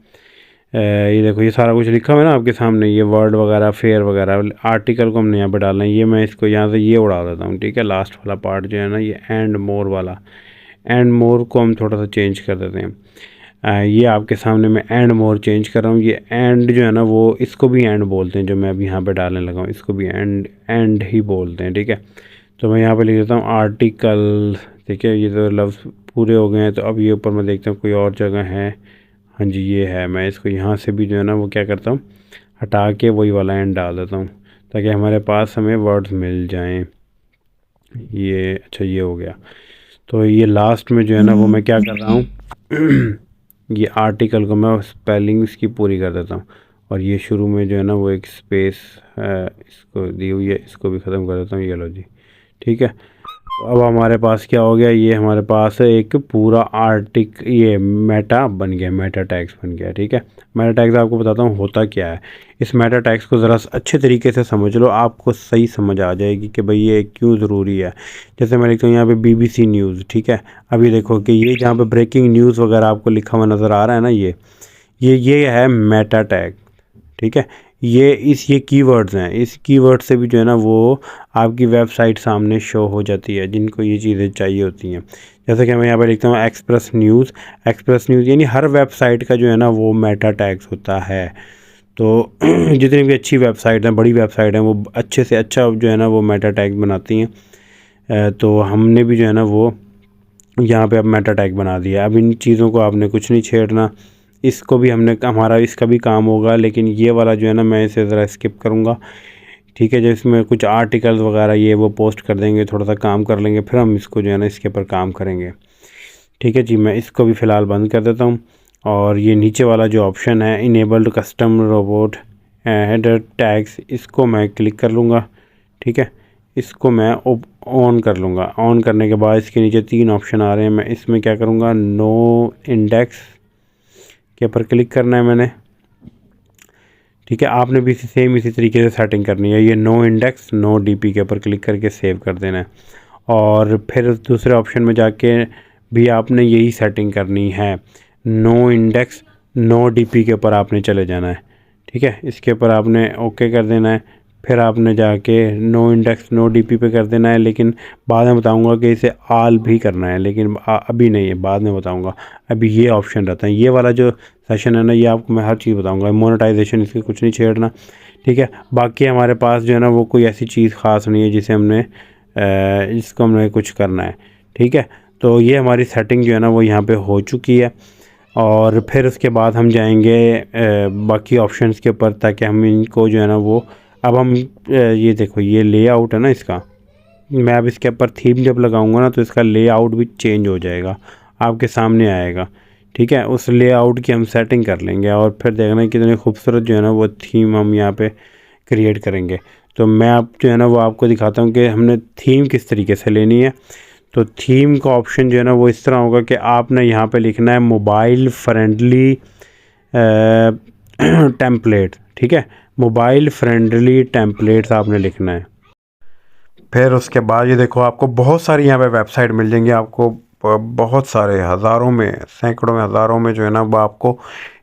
ये देखो ये सारा कुछ लिखा हुआ है ना आपके सामने, ये वर्ड वगैरह, फेयर वगैरह, आर्टिकल को हमने यहाँ पे डालना है। ये मैं इसको यहाँ से ये उड़ा देता हूँ, ठीक है। लास्ट वाला पार्ट जो है ना, ये एंड मोर वाला, एंड मोर को हम थोड़ा सा चेंज कर देते हैं। ये आपके सामने मैं एंड मोर चेंज कर रहा हूँ। ये एंड जो है ना वो, इसको भी एंड बोलते हैं, जो मैं अभी यहाँ पे डालने लगा हूँ इसको भी एंड ही बोलते हैं, ठीक है। तो मैं यहाँ पे लिख देता हूँ आर्टिकल, ठीक है। ये तो लफ्ज़ पूरे हो गए हैं। तो अब ये ऊपर मैं देखता हूँ कोई और जगह है, हाँ जी ये है। मैं इसको यहाँ से भी जो है ना वो क्या करता हूँ, हटा के वही वाला एंड डाल देता हूँ ताकि हमारे पास हमें वर्ड्स मिल जाएँ। ये अच्छा ये हो गया। तो ये लास्ट में जो है ना वो मैं क्या कर रहा हूँ, ये आर्टिकल को मैं स्पेलिंग इसकी पूरी कर देता हूँ। और ये शुरू में जो है ना वो एक स्पेस इसको दी हुई है, इसको भी ख़त्म कर देता हूँ, ये लो जी, ठीक है। तो अब हमारे पास क्या हो गया, ये हमारे पास एक पूरा ये मेटा बन गया, मेटा टैग्स बन गया, ठीक है। मेटा टैग्स आपको बताता हूँ होता क्या है। इस मेटा टैग्स को ज़रा अच्छे तरीके से समझ लो, आपको सही समझ आ जाएगी कि भाई ये क्यों ज़रूरी है। जैसे मैं लिखता हूँ यहाँ पे BBC न्यूज़, ठीक है। अभी देखो कि ये जहाँ पे ब्रेकिंग न्यूज़ वगैरह आपको लिखा हुआ नज़र आ रहा है ना, ये है मेटा टैग, ठीक है। ये कीवर्ड्स हैं, इस कीवर्ड से भी जो है ना वो आपकी वेबसाइट सामने शो हो जाती है जिनको ये चीज़ें चाहिए होती हैं। जैसे कि मैं यहाँ पे लिखता हूँ एक्सप्रेस न्यूज़, एक्सप्रेस न्यूज़ यानी हर वेबसाइट का जो है ना वो मेटा टैग्स होता है। तो जितनी भी अच्छी वेबसाइट हैं, बड़ी वेबसाइट हैं, वो अच्छे से अच्छा जो है ना वो मेटा टैग बनाती हैं। तो हमने भी जो है ना वो यहाँ पे अब मेटा टैग बना दिया। अब इन चीज़ों को आपने कुछ नहीं छेड़ना, इसको भी हमने, हमारा इसका भी काम होगा, लेकिन ये वाला जो है ना मैं इसे ज़रा स्किप करूँगा, ठीक है। जो इसमें कुछ आर्टिकल्स वगैरह ये वो पोस्ट कर देंगे, थोड़ा सा काम कर लेंगे, फिर हम इसको जो है ना इसके ऊपर काम करेंगे, ठीक है जी। मैं इसको भी फ़िलहाल बंद कर देता हूँ। और ये नीचे वाला जो ऑप्शन है enabled custom robot header tags, इसको मैं क्लिक कर लूँगा, ठीक है। इसको मैं ऑन कर लूँगा। ऑन करने के बाद इसके नीचे 3 ऑप्शन आ रहे हैं, मैं इसमें क्या करूँगा, नो इंडेक्स के ऊपर क्लिक करना है मैंने, ठीक है। आपने भी सेम इसी तरीके से सेटिंग करनी है। ये नो इंडेक्स नो DP के ऊपर क्लिक करके सेव कर देना है। और फिर दूसरे ऑप्शन में जाके भी आपने यही सेटिंग करनी है, नो इंडेक्स नो DP के ऊपर आपने चले जाना है, ठीक है। इसके ऊपर आपने ओके कर देना है। फिर आपने जाके नो इंडेक्स नो DP पे कर देना है, लेकिन बाद में बताऊंगा कि इसे आल भी करना है, लेकिन अभी नहीं है, बाद में बताऊंगा। अभी ये ऑप्शन रहता है, ये वाला जो सेशन है ना, ये आपको मैं हर चीज़ बताऊंगा। मोनेटाइजेशन इसके कुछ नहीं छेड़ना, ठीक है। बाकी हमारे पास जो है ना वो कोई ऐसी चीज़ ख़ास नहीं है जिसे हमने इसको हमने कुछ करना है, ठीक है। तो ये हमारी सेटिंग जो है ना वो यहाँ पे हो चुकी है। और फिर उसके बाद हम जाएंगे बाकी ऑप्शंस के ऊपर, ताकि हम इनको जो है ना वो, अब हम ये देखो ये लेआउट है ना इसका, मैं अब इसके ऊपर थीम जब लगाऊंगा ना तो इसका लेआउट भी चेंज हो जाएगा, आपके सामने आएगा, ठीक है। उस लेआउट की हम सेटिंग कर लेंगे और फिर देखना कितनी खूबसूरत जो है ना वो थीम हम यहाँ पे क्रिएट करेंगे। तो मैं आप जो है ना वो आपको दिखाता हूँ कि हमने थीम किस तरीके से लेनी है। तो थीम का ऑप्शन जो है ना वो इस तरह होगा कि आपने यहाँ पे लिखना है मोबाइल फ्रेंडली टेम्पलेट, ठीक है, मोबाइल फ्रेंडली टेम्पलेट्स आपने लिखना है। फिर उसके बाद ये देखो आपको बहुत सारी यहाँ पे वेबसाइट मिल जाएंगी, आपको बहुत सारे हज़ारों में, सैकड़ों में, हज़ारों में जो है ना वो आपको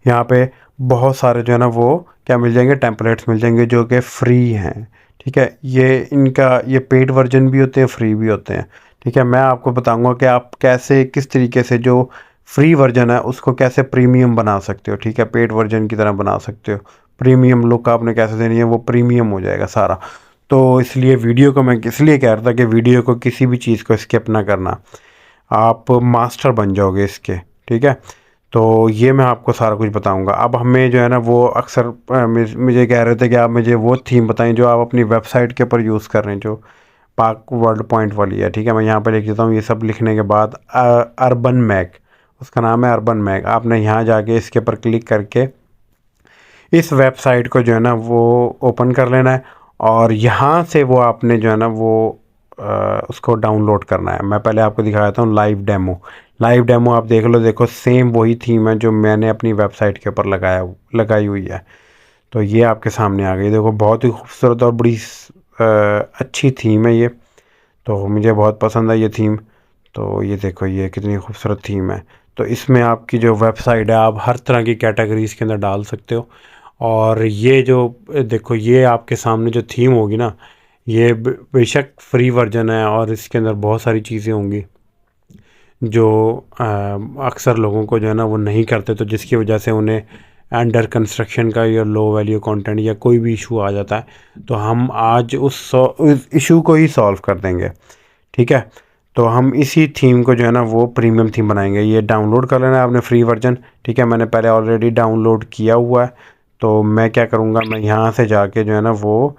यहाँ पे बहुत सारे जो है ना वो क्या मिल जाएंगे, टेम्पलेट्स मिल जाएंगे जो कि फ्री हैं। ठीक है, ये इनका ये पेड वर्जन भी होते हैं, फ्री भी होते हैं। ठीक है, मैं आपको बताऊंगा कि आप कैसे किस तरीके से जो फ्री वर्जन है उसको कैसे प्रीमियम बना सकते हो। ठीक है, पेड वर्जन की तरह बना सकते हो, प्रीमियम लुक आपने कैसे देनी है, वो प्रीमियम हो जाएगा सारा। तो इसलिए वीडियो को मैं इसलिए कह रहा था कि वीडियो को किसी भी चीज़ को स्किप ना करना, आप मास्टर बन जाओगे इसके। ठीक है, तो ये मैं आपको सारा कुछ बताऊंगा। अब हमें जो है ना वो अक्सर मुझे कह रहे थे कि आप मुझे वो थीम बताएं जो आप अपनी वेबसाइट के ऊपर यूज़ कर रहे हैं, जो पाक वर्ल्ड पॉइंट वाली है। ठीक है, मैं यहाँ पर लिख देता हूँ ये सब लिखने के बाद अर्बन मैग, उसका नाम है अर्बन मैग। आपने यहाँ जाके इसके ऊपर क्लिक करके इस वेबसाइट को जो है ना वो ओपन कर लेना है, और यहाँ से वो आपने जो है ना वो उसको डाउनलोड करना है। मैं पहले आपको दिखा देता हूँ लाइव डेमो। लाइव डेमो आप देख लो, देखो सेम वही थीम है जो मैंने अपनी वेबसाइट के ऊपर लगाई हुई है। तो ये आपके सामने आ गई, देखो बहुत ही खूबसूरत और बड़ी अच्छी थीम है ये, तो मुझे बहुत पसंद है ये थीम। तो ये देखो ये कितनी खूबसूरत थीम है। तो इसमें आपकी जो वेबसाइट है आप हर तरह की कैटेगरीज़ के अंदर डाल सकते हो। और ये जो देखो ये आपके सामने जो थीम होगी ना, ये बेशक फ्री वर्जन है और इसके अंदर बहुत सारी चीज़ें होंगी जो अक्सर लोगों को जो है ना वो नहीं करते, तो जिसकी वजह से उन्हें अंडर कंस्ट्रक्शन का या लो वैल्यू कंटेंट या कोई भी इशू आ जाता है। तो हम आज उस इशू को ही सॉल्व कर देंगे। ठीक है, तो हम इसी थीम को जो है ना वो प्रीमियम थीम बनाएंगे। ये डाउनलोड कर लेना है आपने फ्री वर्जन। ठीक है, मैंने पहले ऑलरेडी डाउनलोड किया हुआ है। तो मैं क्या करूँगा, मैं यहाँ से जाके जो है ना वो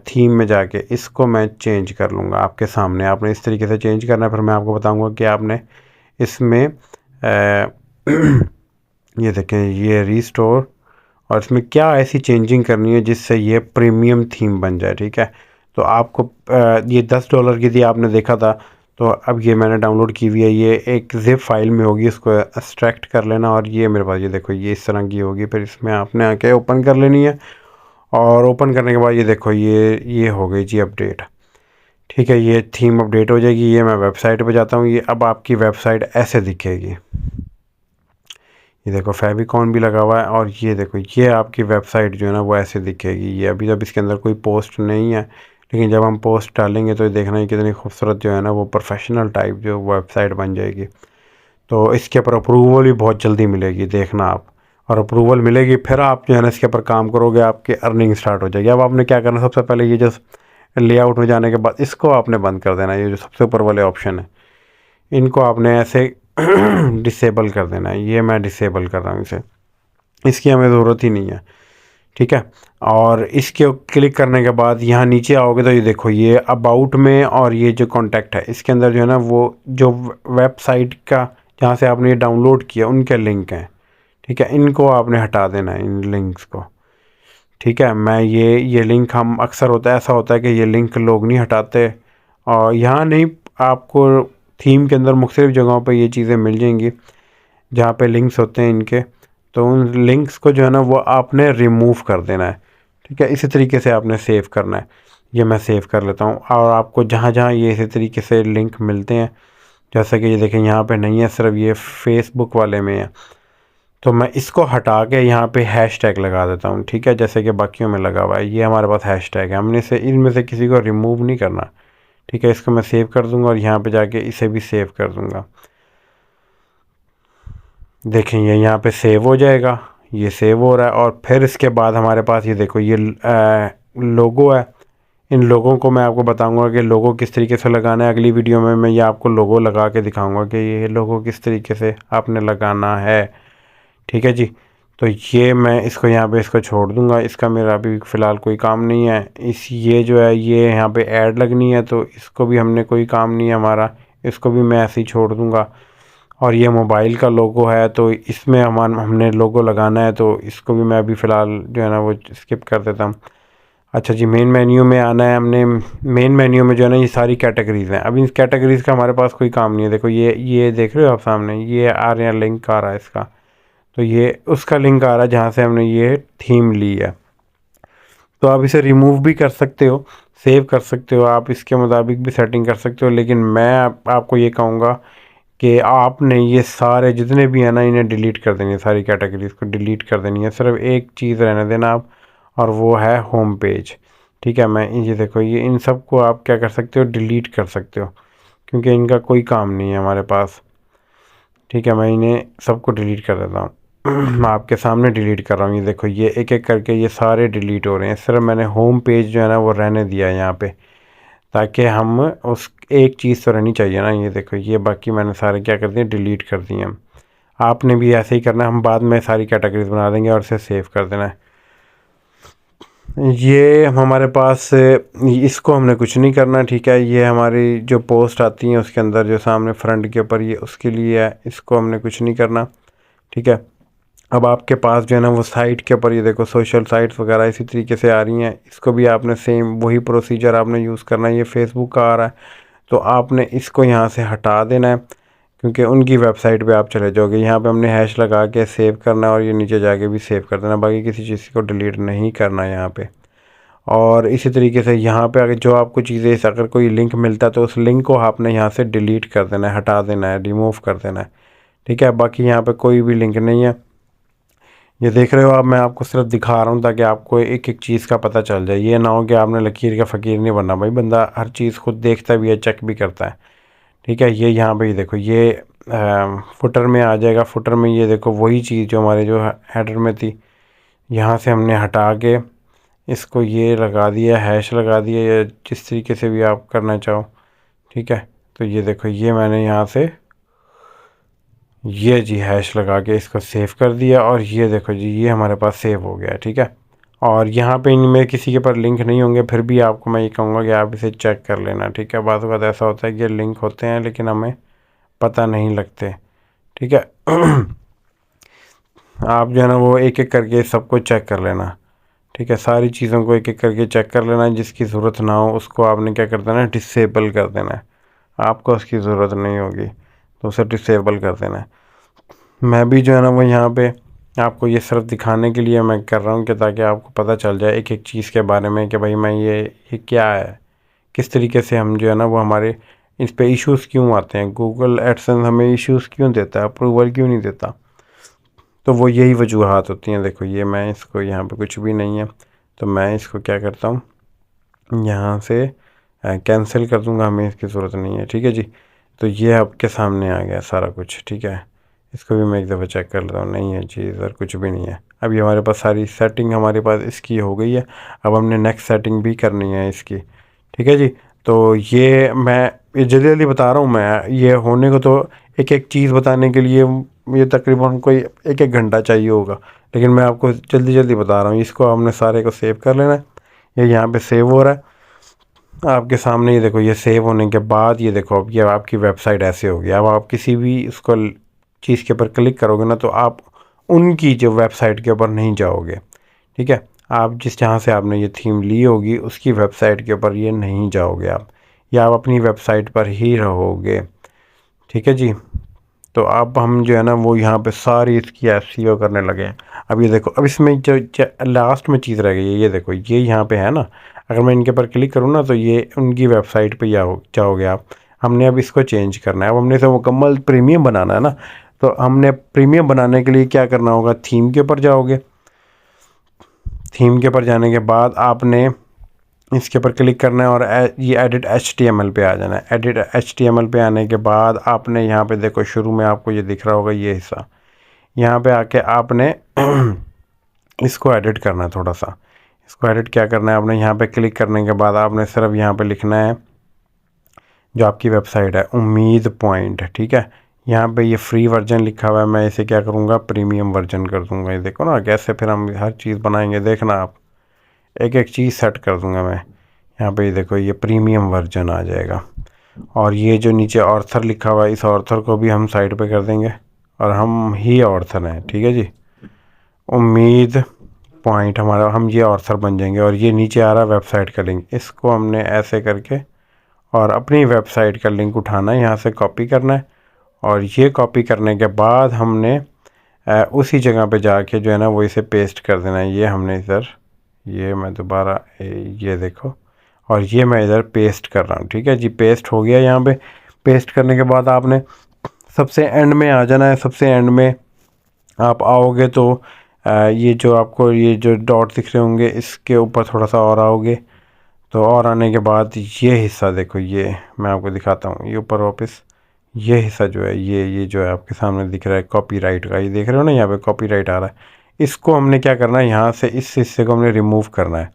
थीम में जाके इसको मैं चेंज कर लूँगा आपके सामने। आपने इस तरीके से चेंज करना है, फिर मैं आपको बताऊँगा कि आपने इसमें ये देखें ये रीस्टोर, और इसमें क्या ऐसी चेंजिंग करनी है जिससे ये प्रीमियम थीम बन जाए। ठीक है, तो आपको ये $10 की थी, आपने देखा था। तो अब ये मैंने डाउनलोड की हुई है, ये एक ज़िप फाइल में होगी, इसको एक्सट्रैक्ट कर लेना, और ये मेरे पास ये देखो ये इस तरह की होगी। फिर इसमें आपने आके ओपन कर लेनी है, और ओपन करने के बाद ये देखो ये हो गई जी अपडेट। ठीक है, ये थीम अपडेट हो जाएगी। ये मैं वेबसाइट पे जाता हूँ, ये अब आपकी वेबसाइट ऐसे दिखेगी। ये देखो फेविकॉन भी लगा हुआ है, और ये देखो ये आपकी वेबसाइट जो है ना वो ऐसे दिखेगी। ये अभी जब इसके अंदर कोई पोस्ट नहीं है, लेकिन जब हम पोस्ट डालेंगे तो देखना ही कितनी खूबसूरत जो है ना वो प्रोफेशनल टाइप जो वेबसाइट बन जाएगी। तो इसके ऊपर अप्रूवल भी बहुत जल्दी मिलेगी, देखना आप। और अप्रूवल मिलेगी फिर आप जो है ना इसके ऊपर काम करोगे, आपकी अर्निंग स्टार्ट हो जाएगी। अब आपने क्या करना है, सबसे पहले ये जो लेआउट में जाने के बाद इसको आपने बंद कर देना है। ये जो सबसे ऊपर वाले ऑप्शन है इनको आपने ऐसे डिसेबल कर देना है। ये मैं डिसेबल कर रहा हूँ इसे, इसकी हमें ज़रूरत ही नहीं है। ठीक है, और इसके क्लिक करने के बाद यहाँ नीचे आओगे तो ये देखो ये अबाउट में, और ये जो कॉन्टैक्ट है इसके अंदर जो है ना वो जो वेबसाइट का जहाँ से आपने ये डाउनलोड किया उनके लिंक हैं। ठीक है, इनको आपने हटा देना है, इन लिंक्स को। ठीक है, मैं ये लिंक हम अक्सर होता है, ऐसा होता है कि ये लिंक लोग नहीं हटाते, और यहाँ नहीं, आपको थीम के अंदर मुख्तलिफ़ जगहों पर ये चीज़ें मिल जाएंगी जहाँ पे लिंक्स होते हैं इनके। तो उन लिंक्स को जो है ना वो आपने रिमूव कर देना है। ठीक है, इसी तरीके से आपने सेव करना है। ये मैं सेव कर लेता हूँ, और आपको जहाँ जहाँ ये इसी तरीके से लिंक मिलते हैं, जैसे कि ये देखें यहाँ पे नहीं है, सिर्फ ये फेसबुक वाले में है, तो मैं इसको हटा के यहाँ पे हैशटैग लगा देता हूँ। ठीक है, जैसे कि बाकियों में लगा हुआ है, ये हमारे पास हैशटैग है, हमने से इनमें से किसी को रिमूव नहीं करना। ठीक है, इसको मैं सेव कर दूँगा, और यहाँ पे जाके इसे भी सेव कर दूँगा। देखें ये यहाँ पे सेव हो जाएगा, ये सेव हो रहा है। और फिर इसके बाद हमारे पास ये देखो ये लोगो है। इन लोगों को मैं आपको बताऊंगा कि लोगो किस तरीके से लगाना है। अगली वीडियो में मैं ये आपको लोगो लगा के दिखाऊंगा कि ये लोगो किस तरीके से आपने लगाना है। ठीक है जी, तो ये मैं इसको यहाँ पे इसको छोड़ दूँगा, इसका मेरा अभी फ़िलहाल कोई काम नहीं है। ये जो है ये यहाँ पे ऐड लगनी है, तो इसको भी हमने कोई काम नहीं है हमारा, इसको भी मैं ऐसे ही छोड़ दूँगा। और ये मोबाइल का लोगो है, तो इसमें हमने लोगो लगाना है, तो इसको भी मैं अभी फ़िलहाल जो है ना वो स्किप कर देता हूँ। अच्छा जी, मेन मेन्यू में आना है हमने। मेन मेन्यू में जो है ना ये सारी कैटेगरीज़ हैं। अब इन कैटेगरीज़ का हमारे पास कोई काम नहीं है। देखो ये देख रहे हो आप सामने, ये आ रहे हैं, लिंक आ रहा है इसका। तो ये उसका लिंक आ रहा है जहाँ से हमने ये थीम ली है। तो आप इसे रिमूव भी कर सकते हो, सेव कर सकते हो, आप इसके मुताबिक भी सेटिंग कर सकते हो। लेकिन मैं आपको ये कहूँगा कि आपने ये सारे जितने भी हैं ना इन्हें डिलीट कर देनी है, सारी कैटेगरीज़ को डिलीट कर देनी है। सिर्फ एक चीज़ रहने देना आप, और वो है होम पेज। ठीक है, मैं ये देखो ये इन सब को आप क्या कर सकते हो, डिलीट कर सकते हो, क्योंकि इनका कोई काम नहीं है हमारे पास। ठीक है, मैं इन्हें सबको डिलीट कर देता हूँ। मैं आपके सामने डिलीट कर रहा हूँ। ये देखो ये एक एक करके ये सारे डिलीट हो रहे हैं। सिर्फ मैंने होम पेज जो है ना वो रहने दिया है यहाँ पे, ताकि हम उस एक चीज़ तो रहनी चाहिए ना। ये देखो ये बाकी मैंने सारे क्या कर दिए, डिलीट कर दिए हम। आपने भी ऐसे ही करना है। हम बाद में सारी कैटेगरीज बना देंगे और इसे सेव कर देना है। ये हमारे पास इसको हमने कुछ नहीं करना। ठीक है, ये हमारी जो पोस्ट आती हैं उसके अंदर जो सामने फ्रंट के ऊपर ये उसके लिए है, इसको हमने कुछ नहीं करना। ठीक है, अब आपके पास जो है ना वो साइट के ऊपर ये देखो सोशल साइट्स वगैरह इसी तरीके से आ रही हैं। इसको भी आपने सेम वही प्रोसीजर आपने यूज़ करना है। ये फेसबुक का आ रहा है तो आपने इसको यहाँ से हटा देना है, क्योंकि उनकी वेबसाइट पे आप चले जाओगे। यहाँ पे हमने हैश लगा के सेव करना है और ये नीचे जाके भी सेव कर देना। बाकी किसी चीज़ को डिलीट नहीं करना है यहाँ पे। और इसी तरीके से यहाँ पे अगर जो आपको चीज़ें अगर कोई लिंक मिलता है तो उस लिंक को आपने यहाँ से डिलीट कर देना है, हटा देना है, रिमूव कर देना है। ठीक है, बाकी यहाँ पे कोई भी लिंक नहीं है। ये देख रहे हो आप, मैं आपको सिर्फ दिखा रहा हूँ ताकि आपको एक एक चीज़ का पता चल जाए। ये ना हो कि आपने लकीर का फ़कीर नहीं बनना भाई, बंदा हर चीज़ खुद देखता भी है, चेक भी करता है। ठीक है, ये यहाँ पे ये देखो ये फुटर में आ जाएगा। फुटर में ये देखो वही चीज़ जो हमारे जो हेडर में थी, यहाँ से हमने हटा के इसको ये लगा दिया, हैश लगा दिया, या जिस तरीके से भी आप करना चाहो। ठीक है, तो ये देखो ये मैंने यहाँ से ये जी हैश लगा के इसको सेव कर दिया, और ये देखो जी ये हमारे पास सेव हो गया है। ठीक है, और यहाँ पे इनमें किसी के पर लिंक नहीं होंगे, फिर भी आपको मैं ये कहूँगा कि आप इसे चेक कर लेना। ठीक है, बात बात ऐसा होता है कि लिंक होते हैं लेकिन हमें पता नहीं लगते। ठीक है। आप जो है ना वो एक एक करके सबको चेक कर लेना। ठीक है, सारी चीज़ों को एक एक करके चेक कर लेना। जिसकी ज़रूरत ना हो उसको आपने क्या कर देना है, डिसेबल कर देना है। आपको उसकी ज़रूरत नहीं होगी तो उसे डिसेबल कर देना है। मैं भी जो है ना वो यहाँ पे आपको ये सिर्फ दिखाने के लिए मैं कर रहा हूँ कि ताकि आपको पता चल जाए एक एक चीज़ के बारे में कि भाई मैं ये क्या है, किस तरीके से हम जो है ना वो हमारे इस पे इश्यूज़ क्यों आते हैं, गूगल एडसेंस हमें इश्यूज़ क्यों देता है, अप्रूवल क्यों नहीं देता। तो वो यही वजूहात होती हैं। देखो ये मैं इसको यहाँ पे कुछ भी नहीं है तो मैं इसको क्या करता हूँ, यहाँ से कैंसिल कर दूँगा, हमें इसकी ज़रूरत नहीं है। ठीक है जी, तो ये आपके सामने आ गया सारा कुछ। ठीक है, इसको भी मैं एक दफ़ा चेक कर लेता हूँ। नहीं है जी, इधर कुछ भी नहीं है। अभी हमारे पास सारी सेटिंग हमारे पास इसकी हो गई है। अब हमने नेक्स्ट सेटिंग भी करनी है इसकी। ठीक है जी, तो ये मैं ये जल्दी जल्दी बता रहा हूँ। मैं ये होने को तो एक एक चीज़ बताने के लिए ये तकरीबन कोई एक एक घंटा चाहिए होगा, लेकिन मैं आपको जल्दी जल्दी बता रहा हूँ। इसको हमने सारे को सेव कर लेना है। ये यहाँ पे सेव हो रहा है आपके सामने। ये देखो ये सेव होने के बाद ये देखो अब ये आपकी वेबसाइट ऐसे होगी। अब आप किसी भी इसको चीज़ के ऊपर क्लिक करोगे ना तो आप उनकी जो वेबसाइट के ऊपर नहीं जाओगे। ठीक है, आप जिस जहाँ से आपने ये थीम ली होगी उसकी वेबसाइट के ऊपर ये नहीं जाओगे आप, या आप अपनी वेबसाइट पर ही रहोगे। ठीक है जी, तो अब हम जो है ना वो यहाँ पे सारी इसकी एसईओ करने लगे हैं। अब ये देखो, अब इसमें जो लास्ट में चीज़ रह गई है, ये देखो ये यहाँ पे है ना, अगर मैं इनके ऊपर क्लिक करूँ ना तो ये उनकी वेबसाइट पे जाओगे आप। हमने अब इसको चेंज करना है। अब हमने इसे मुकम्मल प्रीमियम बनाना है ना, तो हमने प्रीमियम बनाने के लिए क्या करना होगा, थीम के ऊपर जाओगे। थीम के ऊपर जाने के बाद आपने इसके ऊपर क्लिक करना है और ये एडिट HTML पे आ जाना है। एडिट HTML पे आने के बाद आपने यहाँ पे देखो शुरू में आपको ये दिख रहा होगा ये हिस्सा, यहाँ पे आके आपने इसको एडिट करना है थोड़ा सा। इसको एडिट क्या करना है, आपने यहाँ पे क्लिक करने के बाद आपने सिर्फ यहाँ पे लिखना है जो आपकी वेबसाइट है, उम्मीद पॉइंट। ठीक है, यहाँ पे ये फ्री वर्जन लिखा हुआ है, मैं इसे क्या करूँगा, प्रीमियम वर्जन कर दूँगा। ये देखो ना कैसे फिर हम हर चीज़ बनाएंगे, देखना आप, एक एक चीज़ सेट कर दूँगा मैं। यहाँ पे ये देखो ये प्रीमियम वर्जन आ जाएगा। और ये जो नीचे ऑर्थर लिखा हुआ है इस ऑर्थर को भी हम साइड पे कर देंगे, और हम ही ऑर्थर हैं। ठीक है जी, उम्मीद पॉइंट हमारा, हम ये ऑथर बन जाएंगे। और ये नीचे आ रहा है वेबसाइट का लिंक, इसको हमने ऐसे करके और अपनी वेबसाइट का लिंक उठाना है, यहाँ से कॉपी करना है। और ये कॉपी करने के बाद हमने उसी जगह पे जाके जो है ना वो इसे पेस्ट कर देना है। ये हमने इधर, ये मैं दोबारा ये देखो, और ये मैं इधर पेस्ट कर रहा हूँ। ठीक है जी, पेस्ट हो गया। यहाँ पे पेस्ट करने के बाद आपने सबसे एंड में आ जाना है। सबसे एंड में आप आओगे तो ये जो आपको ये जो डॉट दिख रहे होंगे इसके ऊपर थोड़ा सा और आओगे। तो और आने के बाद ये हिस्सा देखो, ये मैं आपको दिखाता हूँ। ये ऊपर वापस ये हिस्सा जो है, ये जो है आपके सामने दिख रहा है कॉपीराइट का, ये देख रहे हो ना, यहाँ पे कॉपीराइट आ रहा है। इसको हमने क्या करना है, यहाँ से इस हिस्से को हमने रिमूव करना है।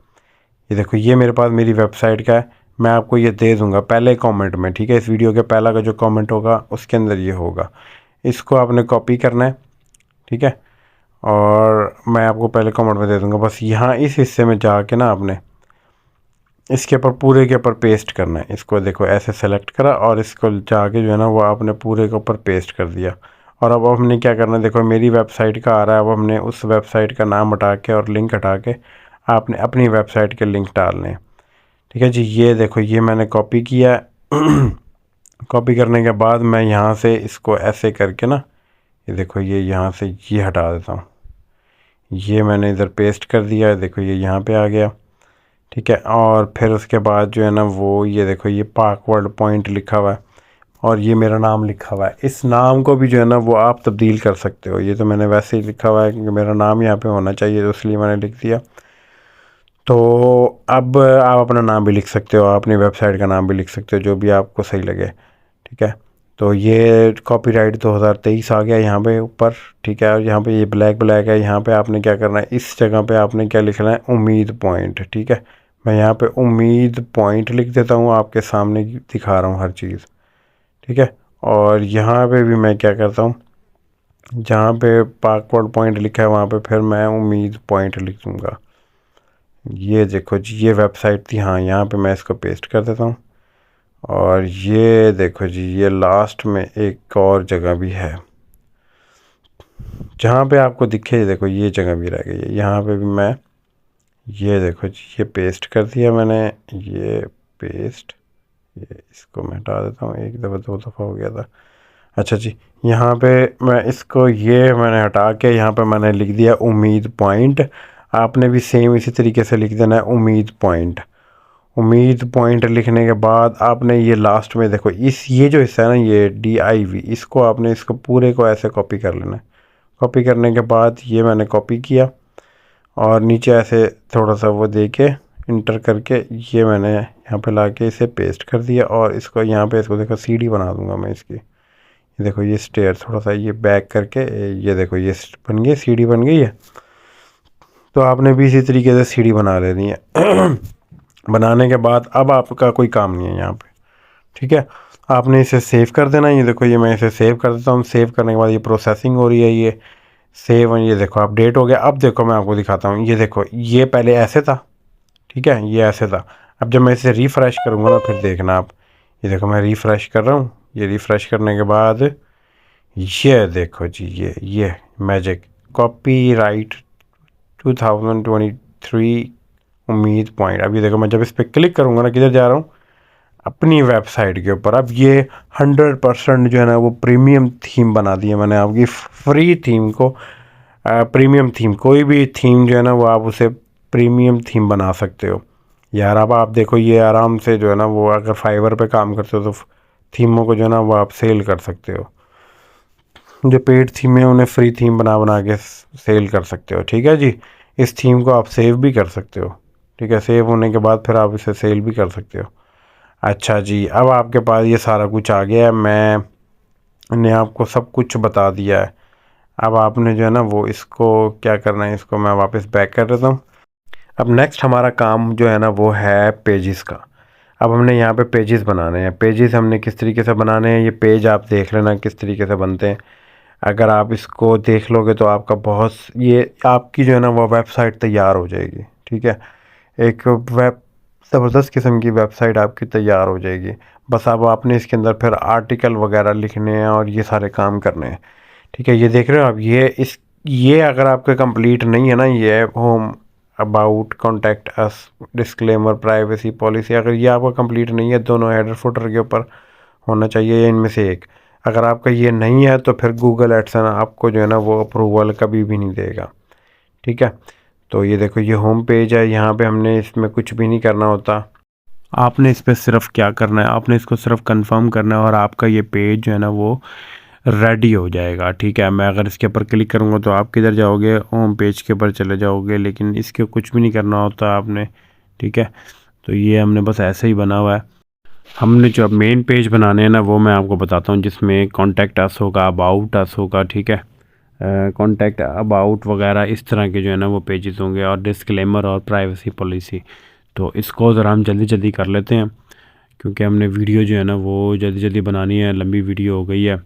ये देखो, ये मेरे पास मेरी वेबसाइट का है, मैं आपको ये दे दूँगा पहले कमेंट में। ठीक है, इस वीडियो के पहला का जो कमेंट होगा उसके अंदर ये होगा। इसको आपने कॉपी करना है। ठीक है, और मैं आपको पहले कमेंट में दे दूँगा। बस यहाँ इस हिस्से में जाके ना आपने इसके ऊपर पूरे के ऊपर पेस्ट करना है। इसको देखो ऐसे सेलेक्ट करा और इसको जाके जो है ना वो आपने पूरे के ऊपर पेस्ट कर दिया। और अब हमने क्या करना है, देखो मेरी वेबसाइट का आ रहा है। अब हमने उस वेबसाइट का नाम हटा के और लिंक हटा के आपने अपनी वेबसाइट के लिंक डालने हैं। ठीक है जी, ये देखो ये मैंने कॉपी किया है। कॉपी करने के बाद मैं यहाँ से इसको ऐसे करके ना, ये देखो ये यहाँ से ये हटा देता हूँ। ये मैंने इधर पेस्ट कर दिया है, देखो ये यहाँ पे आ गया। ठीक है, और फिर उसके बाद जो है ना वो ये देखो ये पाक वर्ल्ड पॉइंट लिखा हुआ है और ये मेरा नाम लिखा हुआ है। इस नाम को भी जो है ना वो आप तब्दील कर सकते हो। ये तो मैंने वैसे ही लिखा हुआ है क्योंकि मेरा नाम यहाँ पे होना चाहिए, तो इसलिए मैंने लिख दिया। तो अब आप अपना नाम भी लिख सकते हो, अपनी वेबसाइट का नाम भी लिख सकते हो, जो भी आपको सही लगे। ठीक है, तो ये कॉपीराइट 2023 आ गया यहाँ पे ऊपर। ठीक है, और यहाँ पे ये ब्लैक ब्लैक है। यहाँ पे आपने क्या करना है, इस जगह पे आपने क्या लिखना है, उम्मीद पॉइंट। ठीक है, मैं यहाँ पे उम्मीद पॉइंट लिख देता हूँ, आपके सामने दिखा रहा हूँ हर चीज़। ठीक है, और यहाँ पे भी मैं क्या करता हूँ, जहाँ पे पाकवर्ड पॉइंट लिखा है वहाँ पे फिर मैं उम्मीद पॉइंट लिख दूँगा। ये देखो जी ये वेबसाइट थी, हाँ यहाँ पे मैं इसको पेस्ट कर देता हूँ। और ये देखो जी ये लास्ट में एक और जगह भी है जहाँ पे आपको दिखे, देखो ये जगह भी रह गई है। यहाँ पे भी मैं ये देखो जी ये पेस्ट कर दिया मैंने, ये पेस्ट, ये इसको मैं हटा देता हूँ, एक दफ़ा दो दफ़ा हो गया था। अच्छा जी, यहाँ पे मैं इसको ये मैंने हटा के यहाँ पे मैंने लिख दिया उम्मीद पॉइंट। आपने भी सेम इसी तरीके से लिख देना है उम्मीद पॉइंट। उम्मीद पॉइंट लिखने के बाद आपने ये लास्ट में देखो इस ये जो हिस्सा है ना ये DIV, इसको आपने इसको पूरे को ऐसे कॉपी कर लेना है। कॉपी करने के बाद ये मैंने कॉपी किया और नीचे ऐसे थोड़ा सा वो दे के इंटर करके ये मैंने यहाँ पे ला के इसे पेस्ट कर दिया। और इसको यहाँ पे इसको देखो CD बना दूँगा मैं इसकी। ये देखो ये स्टेयर थोड़ा सा ये बैक करके, ये देखो ये बन गई, CD बन गई है। तो आपने भी इसी तरीके से CD बना लेनी है। बनाने के बाद अब आपका कोई काम नहीं है यहाँ पे। ठीक है, आपने इसे सेव कर देना। ये देखो ये मैं इसे सेव कर देता हूँ। सेव करने के बाद ये प्रोसेसिंग हो रही है, ये सेव, ये देखो अपडेट हो गया। अब देखो मैं आपको दिखाता हूँ, ये देखो ये पहले ऐसे था। ठीक है, ये ऐसे था। अब जब मैं इसे रिफ़्रेश करूँगा ना फिर देखना आप, ये देखो मैं रिफ़्रेश कर रहा हूँ। ये रिफ़्रेश करने के बाद ये देखो जी ये मैजिक कॉपीराइट 2023 उम्मीद पॉइंट। अब ये देखो मैं जब इस पर क्लिक करूँगा ना, किधर जा रहा हूँ, अपनी वेबसाइट के ऊपर। अब ये 100% जो है ना वो प्रीमियम थीम बना दी है मैंने आपकी। फ्री थीम को प्रीमियम थीम, कोई भी थीम जो है ना वो आप उसे प्रीमियम थीम बना सकते हो यार। अब आप देखो ये आराम से जो है ना वो अगर फाइवर पे काम करते हो तो थीमों को जो है ना वो आप सेल कर सकते हो। जो पेड थीम है उन्हें फ्री थीम बना बना के सेल कर सकते हो। ठीक है जी, इस थीम को आप सेव भी कर सकते हो। ठीक है, सेव होने के बाद फिर आप इसे सेल भी कर सकते हो। अच्छा जी, अब आपके पास ये सारा कुछ आ गया है, मैंने आपको सब कुछ बता दिया है। अब आपने जो है ना वो इसको क्या करना है, इसको मैं वापस बैक कर देता हूँ। अब नेक्स्ट हमारा काम जो है ना वो है पेजेस का। अब हमने यहाँ पे पेजेस बनाने हैं। पेजेस हमने किस तरीके से बनाने हैं, ये पेज आप देख लेना किस तरीके से बनते हैं। अगर आप इसको देख लोगे तो आपका बहुत ये आपकी जो है ना वो वेबसाइट तैयार हो जाएगी। ठीक है, एक वेब ज़बरदस्त किस्म की वेबसाइट आपकी तैयार हो जाएगी। बस अब आपने इसके अंदर फिर आर्टिकल वगैरह लिखने हैं और ये सारे काम करने हैं। ठीक है, ये देख रहे हो आप, ये अगर आपका कंप्लीट नहीं है ना, ये home, about, contact us, disclaimer, privacy policy, अगर ये आपका कंप्लीट नहीं है, दोनों हेडर फुटर के ऊपर होना चाहिए या इनमें से एक। अगर आपका ये नहीं है तो फिर गूगल एडसन आपको जो है ना वो अप्रूवल कभी भी नहीं देगा। ठीक है, तो ये देखो ये होम पेज है, यहाँ पे हमने इसमें कुछ भी नहीं करना होता। आपने इस पर सिर्फ क्या करना है, आपने इसको सिर्फ कंफर्म करना है और आपका ये पेज जो है ना वो रेडी हो जाएगा। ठीक है, मैं अगर इसके ऊपर क्लिक करूँगा तो आप किधर जाओगे, होम पेज के ऊपर चले जाओगे, लेकिन इसके कुछ भी नहीं करना होता आपने। ठीक है, तो ये हमने बस ऐसे ही बना हुआ है। हमने जो अब मेन पेज बनाने हैं ना वो मैं आपको बताता हूँ, जिसमें कॉन्टैक्ट अस होगा, अबाउट अस होगा। ठीक है, कॉन्टैक्ट अबाउट वगैरह इस तरह के जो है ना वो पेजेस होंगे, और डिस्क्लेमर और प्राइवेसी पॉलिसी। तो इसको ज़रा हम जल्दी जल्दी कर लेते हैं, क्योंकि हमने वीडियो जो है ना वो जल्दी जल्दी बनानी है, लंबी वीडियो हो गई है।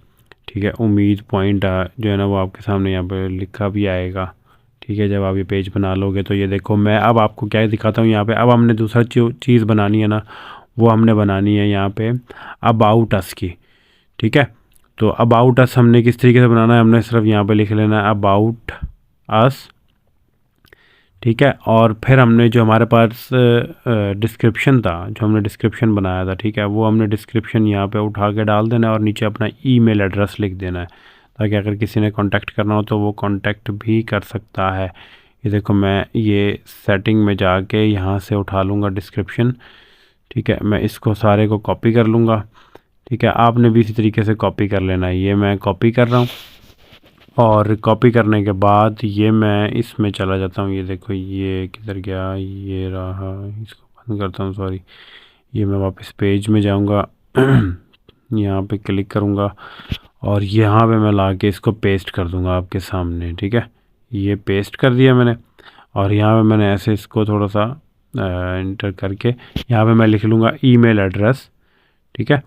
ठीक है, उम्मीद पॉइंट जो है ना वो आपके सामने यहाँ पर लिखा भी आएगा। ठीक है, जब आप ये पेज बना लोगे तो ये देखो, मैं अब आपको क्या दिखाता हूँ यहाँ पे। अब हमने दूसरा चीज़ बनानी है ना, वो हमने बनानी है यहाँ पे अबाउट अस की। ठीक है, तो अबाउट अस हमने किस तरीके से बनाना है, हमने सिर्फ यहाँ पे लिख लेना है अबाउट अस। ठीक है, और फिर हमने जो हमारे पास डिस्क्रिप्शन था, जो हमने डिस्क्रिप्शन बनाया था, ठीक है, वो हमने डिस्क्रिप्शन यहाँ पे उठा के डाल देना है और नीचे अपना ईमेल एड्रेस लिख देना है, ताकि अगर किसी ने कांटेक्ट करना हो तो वो कांटेक्ट भी कर सकता है। ये देखो, मैं ये सेटिंग में जाके यहाँ से उठा लूँगा डिस्क्रिप्शन। ठीक है, मैं इसको सारे को कॉपी कर लूँगा। ठीक है, आपने भी इसी तरीके से कॉपी कर लेना है। ये मैं कॉपी कर रहा हूँ, और कॉपी करने के बाद ये मैं इसमें चला जाता हूँ। ये देखो, ये किधर गया, ये रहा, इसको बंद करता हूँ, सॉरी। ये मैं वापस पेज में जाऊँगा, यहाँ पे क्लिक करूँगा और यहाँ पे मैं ला के इसको पेस्ट कर दूँगा आपके सामने। ठीक है, ये पेस्ट कर दिया मैंने, और यहाँ पे मैंने ऐसे इसको थोड़ा सा इंटर करके यहाँ पे मैं लिख लूँगा ईमेल एड्रेस। ठीक है,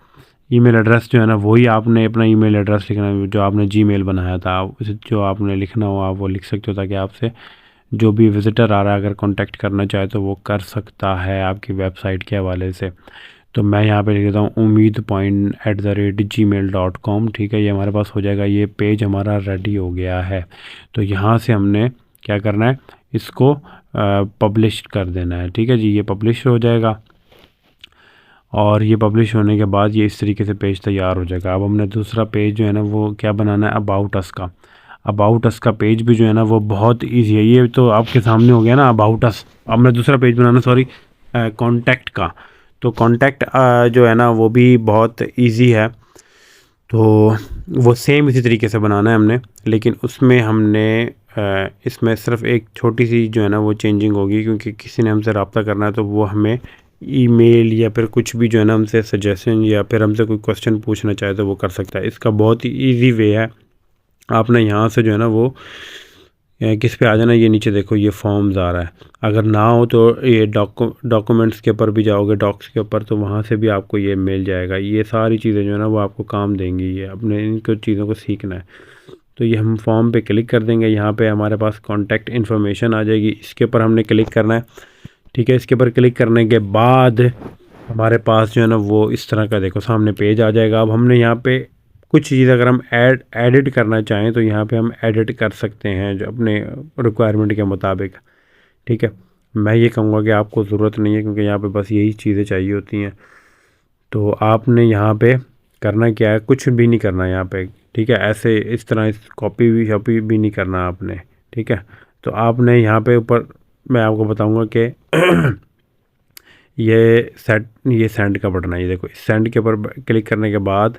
ईमेल एड्रेस जो है ना वही आपने अपना ईमेल एड्रेस लिखना है, जो आपने जीमेल बनाया था। उसे जो आपने लिखना हो आप वो लिख सकते हो, ताकि आपसे जो भी विज़िटर आ रहा है अगर कांटेक्ट करना चाहे तो वो कर सकता है आपकी वेबसाइट के हवाले से। तो मैं यहाँ पे लिख देता हूँ umeed.gmail.com। ठीक है, ये हमारे पास हो जाएगा, ये पेज हमारा रेडी हो गया है। तो यहाँ से हमने क्या करना है, इसको पब्लिश कर देना है। ठीक है जी, ये पब्लिश हो जाएगा, और ये पब्लिश होने के बाद ये इस तरीके से पेज तैयार हो जाएगा। अब हमने दूसरा पेज जो है ना वो क्या बनाना है, अबाउट अस का। अबाउट अस का पेज भी जो है ना वो बहुत इजी है। ये तो आपके सामने हो गया ना अबाउट अस। अब मैं दूसरा पेज बनाना, सॉरी, कॉन्टैक्ट का। तो कॉन्टैक्ट जो है ना वो भी बहुत इजी है, तो वो सेम इसी तरीके से बनाना है हमने, लेकिन उसमें हमने इसमें सिर्फ एक छोटी सी जो है ना वो चेंजिंग होगी, क्योंकि किसी ने हमसे रब्ता करना है तो वो हमें ईमेल या फिर कुछ भी जो है ना हमसे सजेशन या फिर हमसे कोई क्वेश्चन पूछना चाहे तो वो कर सकता है। इसका बहुत ही ईजी वे है। आपने यहाँ से जो है ना वो किस पे आ जाना, ये नीचे देखो ये फॉर्म्स आ रहा है। अगर ना हो तो ये डॉक्यूमेंट्स के ऊपर भी जाओगे, डॉक्स के ऊपर, तो वहाँ से भी आपको ये मिल जाएगा। ये सारी चीज़ें जो है ना वो आपको काम देंगी, ये अपने इनको चीज़ों को सीखना है। तो ये हम फॉर्म पे क्लिक कर देंगे, यहाँ पे हमारे पास कॉन्टैक्ट इन्फॉर्मेशन आ जाएगी, इसके ऊपर हमने क्लिक करना है। ठीक है, इसके ऊपर क्लिक करने के बाद हमारे पास जो है ना वो इस तरह का देखो सामने पेज आ जाएगा। अब हमने यहाँ पे कुछ चीज़ अगर हम एडिट करना चाहें तो यहाँ पे हम एडिट कर सकते हैं, जो अपने रिक्वायरमेंट के मुताबिक। ठीक है, मैं ये कहूँगा कि आपको ज़रूरत नहीं है, क्योंकि यहाँ पे बस यही चीज़ें चाहिए होती हैं। तो आपने यहाँ पे करना क्या है, कुछ भी नहीं करना यहाँ पे। ठीक है, ऐसे इस तरह इस कॉपी भी नहीं करना आपने। ठीक है, तो आपने यहाँ पे ऊपर मैं आपको बताऊँगा कि ये सेंड का बटन है। ये देखो, इस सेंड के ऊपर क्लिक करने के बाद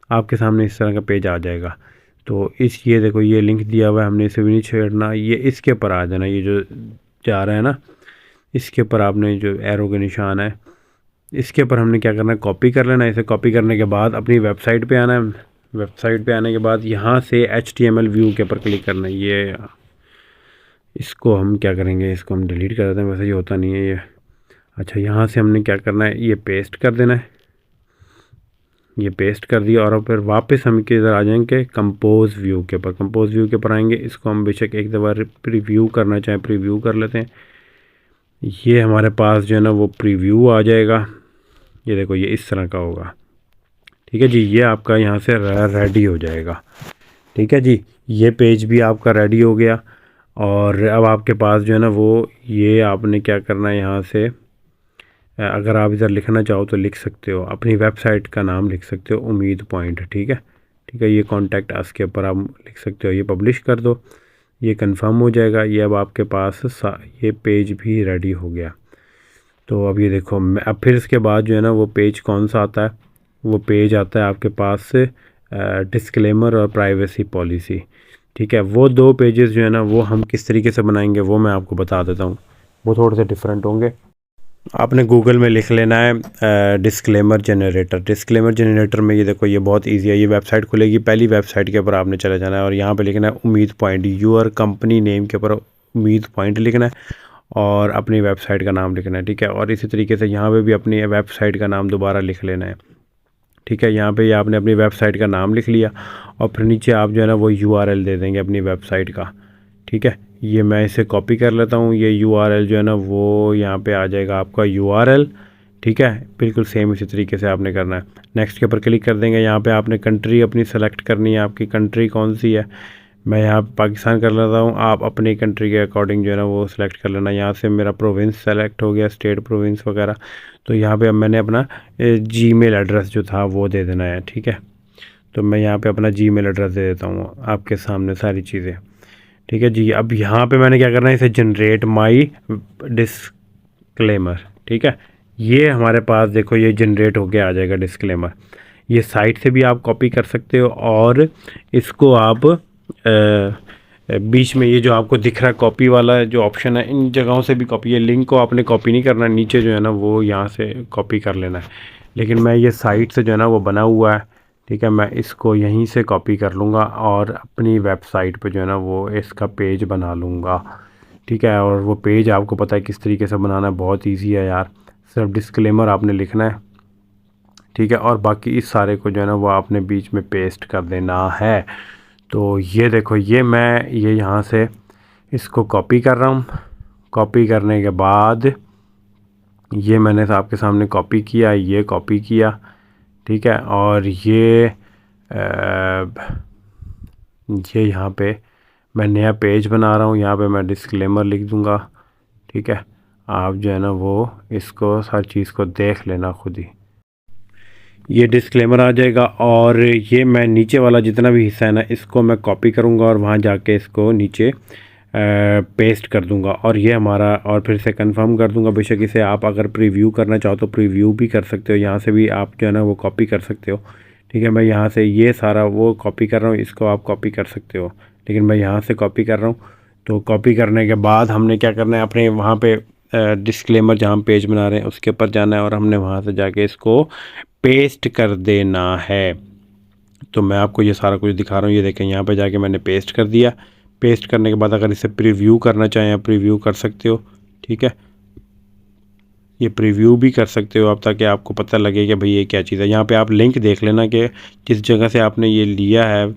आपके सामने इस तरह का पेज आ जाएगा। तो ये देखो ये लिंक दिया हुआ है, हमने इसे भी नहीं छेड़ना, ये इसके ऊपर आ जाना। ये जो जा रहा है ना, इसके ऊपर आपने जो एरो के निशान है इसके ऊपर हमने क्या करना है, कॉपी कर लेना है। इसे कॉपी करने के बाद अपनी वेबसाइट पे आना है। वेबसाइट पे आने के बाद यहाँ से HTML व्यू के ऊपर क्लिक करना है। ये इसको हम क्या करेंगे, इसको हम डिलीट कर देते हैं, वैसे ये होता नहीं है ये। अच्छा, यहाँ से हमने क्या करना है, ये पेस्ट कर देना है। ये पेस्ट कर दिया, और फिर वापस हम किधर आ जाएंगे, कंपोज व्यू के ऊपर। कंपोज व्यू के ऊपर आएंगे, इसको हम बेशक एक दफ़ा प्रीव्यू करना चाहें प्रीव्यू कर लेते हैं। ये हमारे पास जो है ना वो प्रीव्यू आ जाएगा। ये देखो, ये इस तरह का होगा। ठीक है जी, ये आपका यहाँ से रेडी हो जाएगा। ठीक है जी, ये पेज भी आपका रेडी हो गया। और अब आपके पास जो है ना वो ये आपने क्या करना है, यहाँ से अगर आप इधर लिखना चाहो तो लिख सकते हो, अपनी वेबसाइट का नाम लिख सकते हो उम्मीद पॉइंट। ठीक है, ठीक है, ये कॉन्टैक्ट अस के ऊपर आप लिख सकते हो, ये पब्लिश कर दो, ये कंफर्म हो जाएगा। ये अब आपके पास ये पेज भी रेडी हो गया। तो अब ये देखो, मैं अब फिर इसके बाद जो है ना वो पेज कौन सा आता है, वो पेज आता है आपके पास डिस्क्लेमर और प्राइवेसी पॉलिसी। ठीक है, वो दो पेजेस जो है ना वो हम किस तरीके से बनाएंगे वो मैं आपको बता देता हूँ, वो थोड़े से डिफरेंट होंगे। आपने गूगल में लिख लेना है डिस्क्लेमर जनरेटर। डिस्क्लेमर जनरेटर में ये देखो, ये बहुत इजी है। ये वेबसाइट खुलेगी, पहली वेबसाइट के ऊपर आपने चले जाना है और यहाँ पे लिखना है उम्मीद पॉइंट, यूर कंपनी नेम के ऊपर उम्मीद पॉइंट लिखना है और अपनी वेबसाइट का नाम लिखना है। ठीक है, और इसी तरीके से यहाँ पे भी अपनी वेबसाइट का नाम दोबारा लिख लेना है। ठीक है, यहाँ पे ये आपने अपनी वेबसाइट का नाम लिख लिया और फिर नीचे आप जो है ना वो यूआरएल दे देंगे अपनी वेबसाइट का। ठीक है, ये मैं इसे कॉपी कर लेता हूँ, ये यूआरएल जो है ना वो यहाँ पे आ जाएगा आपका यूआरएल। ठीक है, बिल्कुल सेम इसी तरीके से आपने करना है। नेक्स्ट के ऊपर क्लिक कर देंगे। यहाँ पे आपने कंट्री अपनी सेलेक्ट करनी है, आपकी कंट्री कौन सी है। मैं यहाँ पाकिस्तान कर लेता हूँ, आप अपनी कंट्री के अकॉर्डिंग जो है ना वो सिलेक्ट कर लेना। यहाँ से मेरा प्रोविंस सेलेक्ट हो गया, स्टेट प्रोविंस वगैरह। तो यहाँ पे अब मैंने अपना जीमेल एड्रेस जो था वो दे देना है। ठीक है, तो मैं यहाँ पे अपना जीमेल एड्रेस दे देता हूँ आपके सामने सारी चीज़ें। ठीक है जी, अब यहाँ पे मैंने क्या करना है, इसे जनरेट माई डिस्क्लेमर। ठीक है, ये हमारे पास देखो ये जनरेट होके आ जाएगा डिस्क्लेमर। ये साइट से भी आप कॉपी कर सकते हो और इसको आप बीच में ये जो आपको दिख रहा है कॉपी वाला जो ऑप्शन है, इन जगहों से भी कॉपी, ये लिंक को आपने कॉपी नहीं करना, नीचे जो है ना वो यहाँ से कॉपी कर लेना है। लेकिन मैं ये साइट से जो है ना वो बना हुआ है। ठीक है, मैं इसको यहीं से कॉपी कर लूँगा और अपनी वेबसाइट पे जो है ना वो इसका पेज बना लूँगा। ठीक है, और वो पेज आपको पता है किस तरीके से बनाना है, बहुत ईजी है यार, सिर्फ डिस्क्लेमर आपने लिखना है। ठीक है, और बाकी इस सारे को जो है ना वो आपने बीच में पेस्ट कर देना है। तो ये देखो, ये मैं ये यहाँ से इसको कॉपी कर रहा हूँ। कॉपी करने के बाद ये मैंने आपके सामने कॉपी किया, ये कॉपी किया। ठीक है, और ये यहाँ पे मैं नया पेज बना रहा हूँ, यहाँ पे मैं डिस्क्लेमर लिख दूँगा। ठीक है, आप जो है ना वो इसको हर चीज़ को देख लेना खुद ही, ये डिस्क्लेमर आ जाएगा। और ये मैं नीचे वाला जितना भी हिस्सा है ना इसको मैं कॉपी करूँगा और वहाँ जाके इसको नीचे पेस्ट कर दूंगा और ये हमारा, और फिर से कंफर्म कर दूंगा। बेशक इसे आप अगर प्रीव्यू करना चाहो तो प्रीव्यू भी कर सकते हो, यहाँ से भी आप जो है ना वो कॉपी कर सकते हो। ठीक है, मैं यहाँ से ये सारा वो कॉपी कर रहा हूँ, इसको आप कॉपी कर सकते हो, लेकिन मैं यहाँ से कॉपी कर रहा हूँ। तो कॉपी करने के बाद हमने क्या करना है, अपने वहाँ पर डिस्क्लेमर जहाँ पेज बना रहे हैं उसके ऊपर जाना है और हमने वहाँ से जाके इसको पेस्ट कर देना है। तो मैं आपको ये सारा कुछ दिखा रहा हूँ, ये देखें यहाँ पे जाके मैंने पेस्ट कर दिया। पेस्ट करने के बाद अगर इसे प्रीव्यू करना चाहें आप प्रीव्यू कर सकते हो। ठीक है, ये प्रीव्यू भी कर सकते हो आप, ताकि आपको पता लगे कि भाई ये क्या चीज़ है। यहाँ पे आप लिंक देख लेना कि जिस जगह से आपने ये लिया है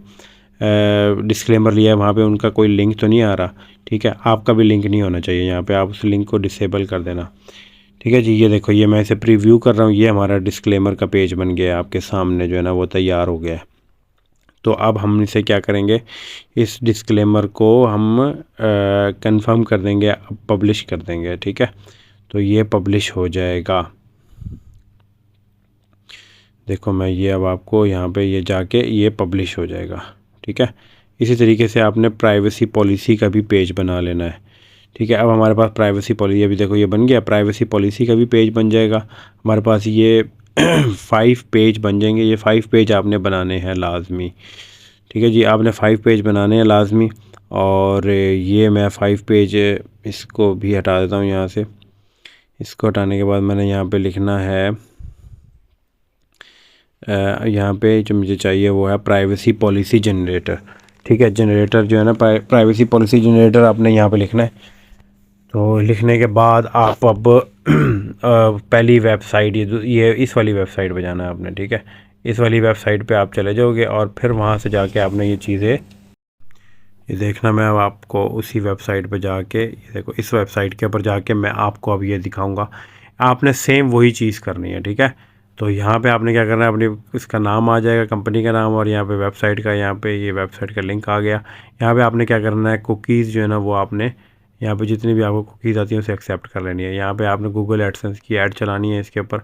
डिस्क्लेमर लिया है वहाँ पे उनका कोई लिंक तो नहीं आ रहा। ठीक है, आपका भी लिंक नहीं होना चाहिए यहाँ पे, आप उस लिंक को डिसेबल कर देना। ठीक है जी, ये देखो, ये मैं इसे प्रीव्यू कर रहा हूँ, ये हमारा डिस्क्लेमर का पेज बन गया आपके सामने जो है ना वो तैयार हो गया है। तो अब हम इसे क्या करेंगे, इस डिस्क्लेमर को हम कंफर्म कर देंगे, पब्लिश कर देंगे। ठीक है, तो ये पब्लिश हो जाएगा। देखो मैं ये अब आपको यहाँ पे ये जाके ये पब्लिश हो जाएगा। ठीक है, इसी तरीके से आपने प्राइवेसी पॉलिसी का भी पेज बना लेना है। ठीक है, अब हमारे पास प्राइवेसी पॉलिसी, अभी देखो ये बन गया, प्राइवेसी पॉलिसी का भी पेज बन जाएगा हमारे पास। ये 5 पेज बन जाएंगे, ये 5 पेज आपने बनाने हैं लाजमी। ठीक है जी, आपने 5 पेज बनाने हैं लाजमी। और ये मैं 5 पेज इसको भी हटा देता हूँ यहाँ से। इसको हटाने के बाद मैंने यहाँ पे लिखना है, यहाँ पे जो मुझे चाहिए वो है प्राइवेसी पॉलिसी जनरेटर। ठीक है, जनरेटर जो है ना प्राइवेसी पॉलिसी जनरेटर आपने यहाँ पे लिखना है। तो लिखने के बाद आप अब पहली वेबसाइट ये इस वाली वेबसाइट पे जाना है आपने। ठीक है, इस वाली वेबसाइट पे आप चले जाओगे और फिर वहाँ से जाके आपने ये चीज़ें ये देखना। मैं अब आपको उसी वेबसाइट पे जाके, ये देखो इस वेबसाइट के ऊपर जाके मैं आपको अब ये दिखाऊंगा। आपने सेम वही चीज़ करनी है। ठीक है, तो यहाँ पे आपने क्या करना है, अपनी इसका नाम आ जाएगा, कंपनी का नाम, और यहाँ पे वेबसाइट का, यहाँ पे ये वेबसाइट का लिंक आ गया। यहाँ पे आपने क्या करना है, कुकीज़ जो है ना वो आपने यहाँ पे जितनी भी आपको कुकीज़ आती हैं उसे एक्सेप्ट कर लेनी है। यहाँ पे आपने गूगल एडसेंस की ऐड चलानी है इसके ऊपर,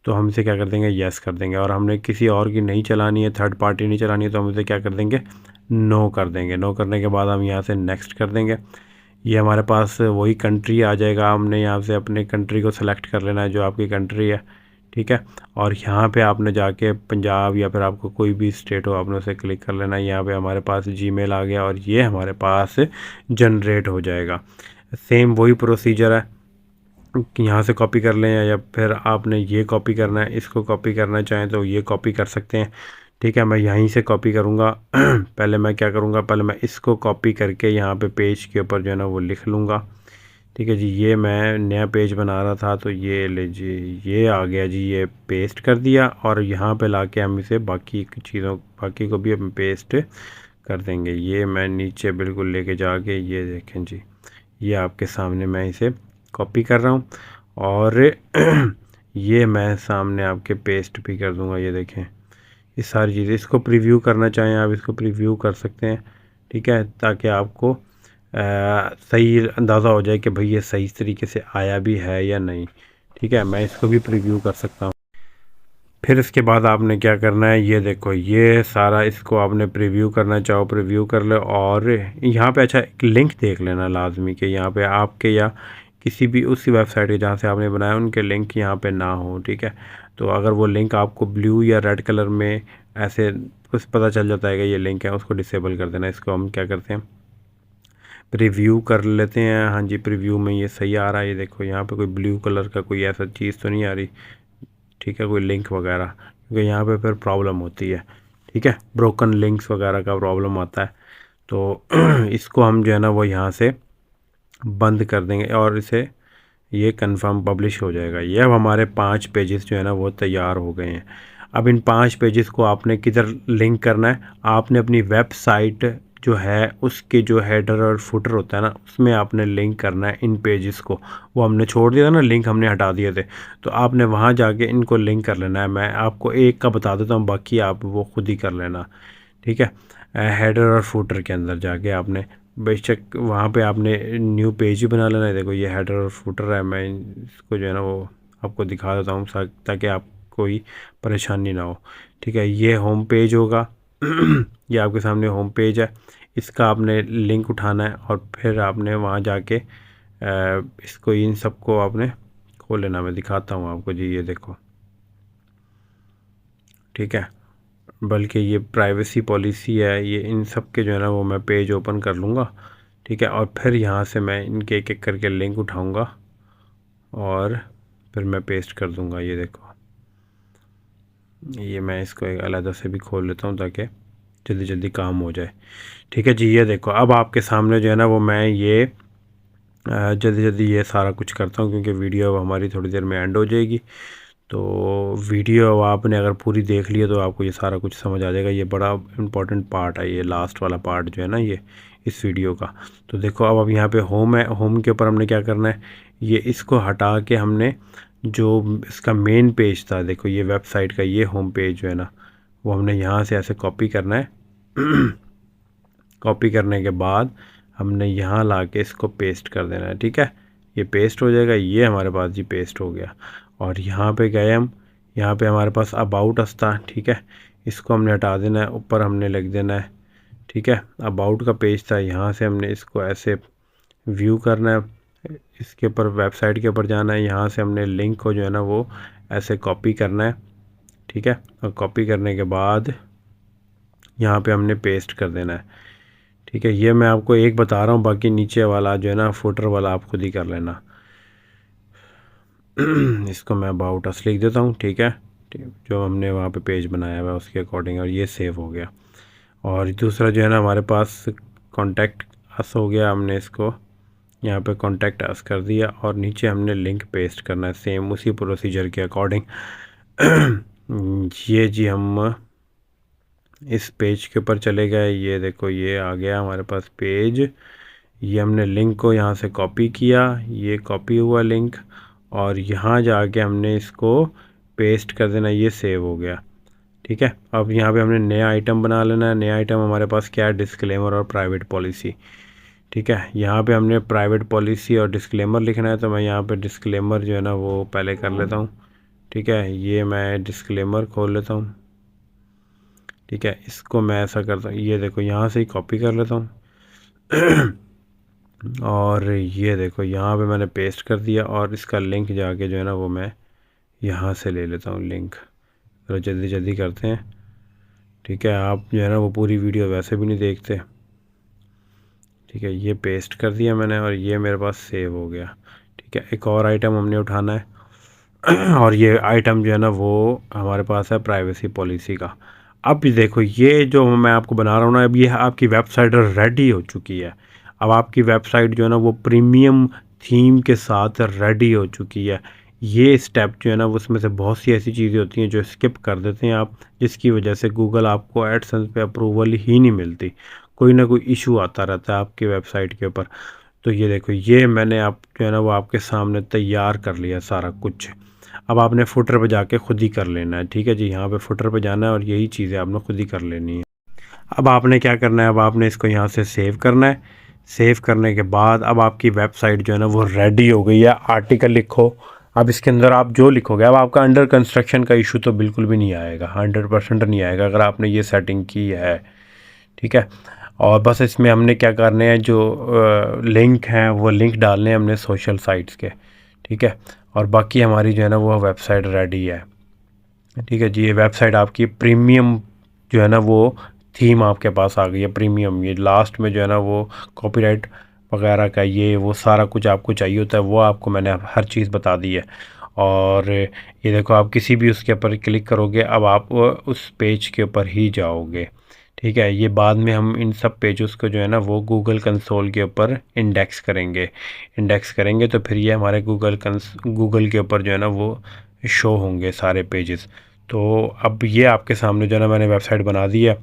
तो हम इसे क्या कर देंगे, येस कर देंगे। और हमने किसी और की नहीं चलानी है, थर्ड पार्टी नहीं चलानी है, तो हम इसे क्या कर देंगे, नो कर देंगे। नो करने के बाद हम यहाँ से नेक्स्ट कर देंगे। ये हमारे पास वही कंट्री आ जाएगा। हमने यहाँ से अपने कंट्री को सिलेक्ट कर लेना है जो आपकी कंट्री है, ठीक है। और यहाँ पे आपने जाके पंजाब या फिर आपको कोई भी स्टेट हो, आपने उसे क्लिक कर लेना है। यहाँ पे हमारे पास जीमेल आ गया और ये हमारे पास जनरेट हो जाएगा। सेम वही प्रोसीजर है कि यहाँ से कॉपी कर लें, या फिर आपने ये कॉपी करना है, इसको कॉपी करना चाहें तो ये कॉपी कर सकते हैं, ठीक है। मैं यहीं से कॉपी करूँगा। पहले मैं क्या करूँगा, पहले मैं इसको कॉपी करके यहाँ पे पेज के ऊपर जो है ना वो लिख लूँगा, ठीक है जी। ये मैं नया पेज बना रहा था, तो ये लीजिए ये आ गया जी, ये पेस्ट कर दिया। और यहाँ पे लाके हम इसे बाकी को भी हम पेस्ट कर देंगे। ये मैं नीचे बिल्कुल लेके जाके, ये देखें जी, ये आपके सामने मैं इसे कॉपी कर रहा हूँ, और ये मैं सामने आपके पेस्ट भी कर दूँगा। ये देखें, ये सारी चीज़ें, इसको प्रीव्यू करना चाहें आप इसको प्रीव्यू कर सकते हैं, ठीक है, ताकि आपको सही अंदाज़ा हो जाए कि भाई ये सही तरीके से आया भी है या नहीं, ठीक है। मैं इसको भी प्रीव्यू कर सकता हूँ। फिर इसके बाद आपने क्या करना है, ये देखो ये सारा, इसको आपने प्रीव्यू करना चाहो प्रीव्यू कर लो। और यहाँ पे अच्छा एक लिंक देख लेना लाजमी कि यहाँ पे आपके या किसी भी उसी वेबसाइट के जहाँ से आपने बनाया उनके लिंक यहाँ पे ना हो, ठीक है। तो अगर वो लिंक आपको ब्लू या रेड कलर में ऐसे कुछ पता चल जाता है कि ये लिंक है, उसको डिसेबल कर देना। इसको हम क्या करते हैं, प्रीव्यू कर लेते हैं। हाँ जी, प्रीव्यू में ये सही आ रहा है। ये देखो यहाँ पे कोई ब्लू कलर का कोई ऐसा चीज़ तो नहीं आ रही, ठीक है, कोई लिंक वगैरह, क्योंकि यहाँ पे फिर प्रॉब्लम होती है, ठीक है, ब्रोकन लिंक्स वगैरह का प्रॉब्लम आता है। तो इसको हम जो है ना वो यहाँ से बंद कर देंगे और इसे ये कंफर्म पब्लिश हो जाएगा। ये अब हमारे 5 पेजेस जो है ना वो तैयार हो गए हैं। अब इन 5 पेजेस को आपने किधर लिंक करना है, आपने अपनी वेबसाइट जो है उसके जो हेडर और फुटर होता है ना उसमें आपने लिंक करना है इन पेजेस को। वो हमने छोड़ दिया था ना, लिंक हमने हटा दिए थे, तो आपने वहाँ जाके इनको लिंक कर लेना है। मैं आपको एक का बता देता हूँ, बाकी आप वो खुद ही कर लेना, ठीक है। हेडर और फुटर के अंदर जाके आपने बेशक वहाँ पे आपने न्यू पेज ही बना लेना है। देखो ये हेडर और फुटर है, मैं इसको जो है ना वो आपको दिखा देता हूँ ताकि आप कोई परेशानी ना हो, ठीक है। ये होम पेज होगा। ये आपके सामने होम पेज है, इसका आपने लिंक उठाना है और फिर आपने वहाँ जाके इसको इन सबको आपने खोल लेना। मैं दिखाता हूँ आपको जी, ये देखो, ठीक है। बल्कि ये प्राइवेसी पॉलिसी है, ये इन सब के जो है ना वो मैं पेज ओपन कर लूँगा, ठीक है। और फिर यहाँ से मैं इनके एक एक करके लिंक उठाऊँगा और फिर मैं पेस्ट कर दूँगा। ये देखो, ये मैं इसको एक अलग से भी खोल लेता हूँ ताकि जल्दी जल्दी काम हो जाए, ठीक है जी। ये देखो अब आपके सामने जो है ना वो मैं ये जल्दी जल्दी ये सारा कुछ करता हूँ, क्योंकि वीडियो हमारी थोड़ी देर में एंड हो जाएगी। तो वीडियो आपने अगर पूरी देख ली है तो आपको ये सारा कुछ समझ आ जाएगा। ये बड़ा इम्पोर्टेंट पार्ट है, ये लास्ट वाला पार्ट जो है ना ये इस वीडियो का। तो देखो अब यहाँ पे होम है, होम के ऊपर हमने क्या करना है, ये इसको हटा के हमने जो इसका मेन पेज था, देखो ये वेबसाइट का ये होम पेज जो है ना वो हमने यहाँ से ऐसे कॉपी करना है। कॉपी करने के बाद हमने यहाँ ला के इसको पेस्ट कर देना है, ठीक है। ये पेस्ट हो जाएगा, ये हमारे पास जी पेस्ट हो गया। और यहाँ पे गए हम, यहाँ पे हमारे पास अबाउट अस था, ठीक है। इसको हमने हटा देना है, ऊपर हमने लिख देना है, ठीक है। अबाउट का पेज था, यहाँ से हमने इसको ऐसे व्यू करना है, इसके ऊपर वेबसाइट के ऊपर जाना है, यहाँ से हमने लिंक को जो है ना वो ऐसे कॉपी करना है, ठीक है। और कॉपी करने के बाद यहाँ पे हमने पेस्ट कर देना है, ठीक है। ये मैं आपको एक बता रहा हूँ, बाकी नीचे वाला जो है ना फुटर वाला आप खुद ही कर लेना। इसको मैं अबाउट अस लिख देता हूँ, ठीक है, जो हमने वहाँ पे पेज बनाया हुआ है उसके अकॉर्डिंग, और ये सेव हो गया। और दूसरा जो है ना हमारे पास कॉन्टैक्ट अस हो गया, हमने इसको यहाँ पे कॉन्टैक्ट अस कर दिया और नीचे हमने लिंक पेस्ट करना है सेम उसी प्रोसीजर के अकॉर्डिंग। ये जी हम इस पेज के ऊपर चले गए, ये देखो ये आ गया हमारे पास पेज। ये हमने लिंक को यहाँ से कॉपी किया, ये कॉपी हुआ लिंक, और यहाँ जाके हमने इसको पेस्ट कर देना, ये सेव हो गया। ठीक है, अब यहाँ पे हमने नया आइटम बना लेना है। नया आइटम हमारे पास क्या है, डिस्क्लेमर और प्राइवेट पॉलिसी। ठीक है, यहाँ पे हमने प्राइवेट पॉलिसी और डिस्क्लेमर लिखना है, तो मैं यहाँ पे डिस्क्लेमर जो है ना वो पहले कर लेता हूँ। ठीक है, ये मैं डिस्क्लेमर खोल लेता हूँ। ठीक है, इसको मैं ऐसा करता हूँ, ये देखो यहाँ से ही कॉपी कर लेता हूँ और ये देखो यहाँ पे मैंने पेस्ट कर दिया, और इसका लिंक जाके जो है ना वो मैं यहाँ से ले लेता हूँ लिंक। तो जल्दी जल्दी करते हैं। ठीक है, आप जो है ना वो पूरी वीडियो वैसे भी नहीं देखते। ठीक है, ये पेस्ट कर दिया मैंने और ये मेरे पास सेव हो गया। ठीक है, एक और आइटम हमने उठाना है और ये आइटम जो है ना वो हमारे पास है प्राइवेसी पॉलिसी का। अब ये देखो, ये जो मैं आपको बना रहा हूँ ना, अब ये आपकी वेबसाइट रेडी हो चुकी है। अब आपकी वेबसाइट जो है ना वो प्रीमियम थीम के साथ रेडी हो चुकी है। ये स्टेप जो है ना उसमें से बहुत सी ऐसी चीज़ें होती हैं जो स्किप कर देते हैं आप, जिसकी वजह से गूगल आपको एडसेंस पे अप्रूवल ही नहीं मिलती। कोई ना कोई इशू आता रहता है आपकी वेबसाइट के ऊपर। तो ये देखो, ये मैंने आप जो है ना वो आपके सामने तैयार कर लिया सारा कुछ। अब आपने फुटर पे जाके खुद ही कर लेना है। ठीक है जी, यहाँ पे फुटर पे जाना है और यही चीज़ें आपने खुद ही कर लेनी है। अब आपने क्या करना है, अब आपने इसको यहाँ से सेव करना है। सेव करने के बाद अब आपकी वेबसाइट जो है ना वो रेडी हो गई है। आर्टिकल लिखो, अब इसके अंदर आप जो लिखोगे, अब आपका अंडर कंस्ट्रक्शन का इशू तो बिल्कुल भी नहीं आएगा, 100% नहीं आएगा अगर आपने ये सेटिंग की है। ठीक है, और बस इसमें हमने क्या करने हैं, जो लिंक हैं वो लिंक डालने हैं हमने सोशल साइट्स के। ठीक है, और बाकी हमारी जो है ना वो वेबसाइट रेडी है। ठीक है जी, ये वेबसाइट आपकी प्रीमियम जो है ना वो थीम आपके पास आ गई है, प्रीमियम। ये लास्ट में जो है ना वो कॉपीराइट वगैरह का ये वो सारा कुछ आपको चाहिए होता है, वो आपको मैंने हर चीज़ बता दी है। और ये देखो, आप किसी भी उसके ऊपर क्लिक करोगे, अब आप उस पेज के ऊपर ही जाओगे। ठीक है, ये बाद में हम इन सब पेजेस को जो है ना वो गूगल कंसोल के ऊपर इंडेक्स करेंगे तो फिर ये हमारे गूगल के ऊपर जो है ना वो शो होंगे सारे पेजेस। तो अब ये आपके सामने जो है ना मैंने वेबसाइट बना दी है।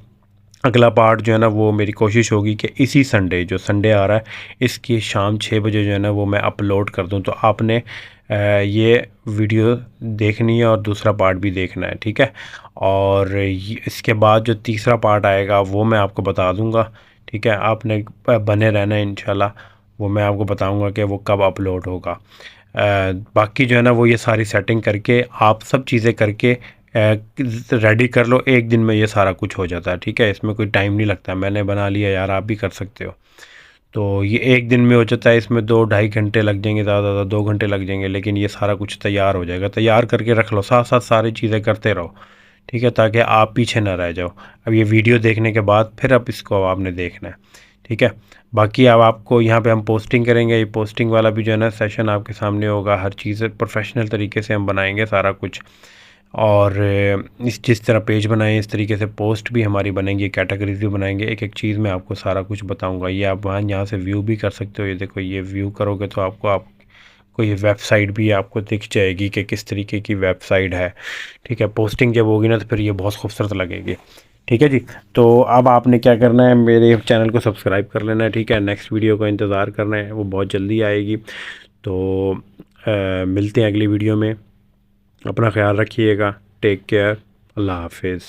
अगला पार्ट जो है ना वो मेरी कोशिश होगी कि इसी संडे, जो संडे आ रहा है, इसकी शाम 6 बजे जो है ना वो मैं अपलोड कर दूं। तो आपने ये वीडियो देखनी है और दूसरा पार्ट भी देखना है। ठीक है, और इसके बाद जो तीसरा पार्ट आएगा वो मैं आपको बता दूंगा। ठीक है, आपने बने रहना है, इंशाल्लाह वो मैं आपको बताऊंगा कि वो कब अपलोड होगा। बाकी जो है ना वो ये सारी सेटिंग करके, आप सब चीज़ें करके रेडी कर लो, एक दिन में ये सारा कुछ हो जाता है। ठीक है, इसमें कोई टाइम नहीं लगता, मैंने बना लिया यार, आप भी कर सकते हो। तो ये एक दिन में हो जाता है, इसमें 2-2.5 घंटे लग जाएंगे, ज़्यादा 2 घंटे लग जाएंगे, लेकिन ये सारा कुछ तैयार हो जाएगा। तैयार करके रख लो, साथ साथ सारी चीज़ें करते रहो। ठीक है, ताकि आप पीछे ना रह जाओ। अब ये वीडियो देखने के बाद फिर अब इसको आपने देखना है। ठीक है, बाकी अब आपको यहाँ पे हम पोस्टिंग करेंगे, ये पोस्टिंग वाला भी जो है ना सेशन आपके सामने होगा। हर चीज़ प्रोफेशनल तरीके से हम बनाएंगे सारा कुछ, और इस जिस तरह पेज बनाए इस तरीके से पोस्ट भी हमारी बनेंगी, कैटेगरीज भी बनाएंगे। एक एक चीज़ में आपको सारा कुछ बताऊंगा। ये आप वहाँ यहाँ से व्यू भी कर सकते हो। ये देखो, ये व्यू करोगे तो आपको ये वेबसाइट भी आपको दिख जाएगी कि किस तरीके की वेबसाइट है। ठीक है, पोस्टिंग जब होगी ना तो फिर ये बहुत खूबसूरत लगेगी। ठीक है जी, तो अब आपने क्या करना है, मेरे चैनल को सब्सक्राइब कर लेना है। ठीक है, नेक्स्ट वीडियो का इंतज़ार करना है, वो बहुत जल्दी आएगी। तो मिलते हैं अगली वीडियो में। अपना ख्याल रखिएगा। Take care. अल्लाह हाफिज़।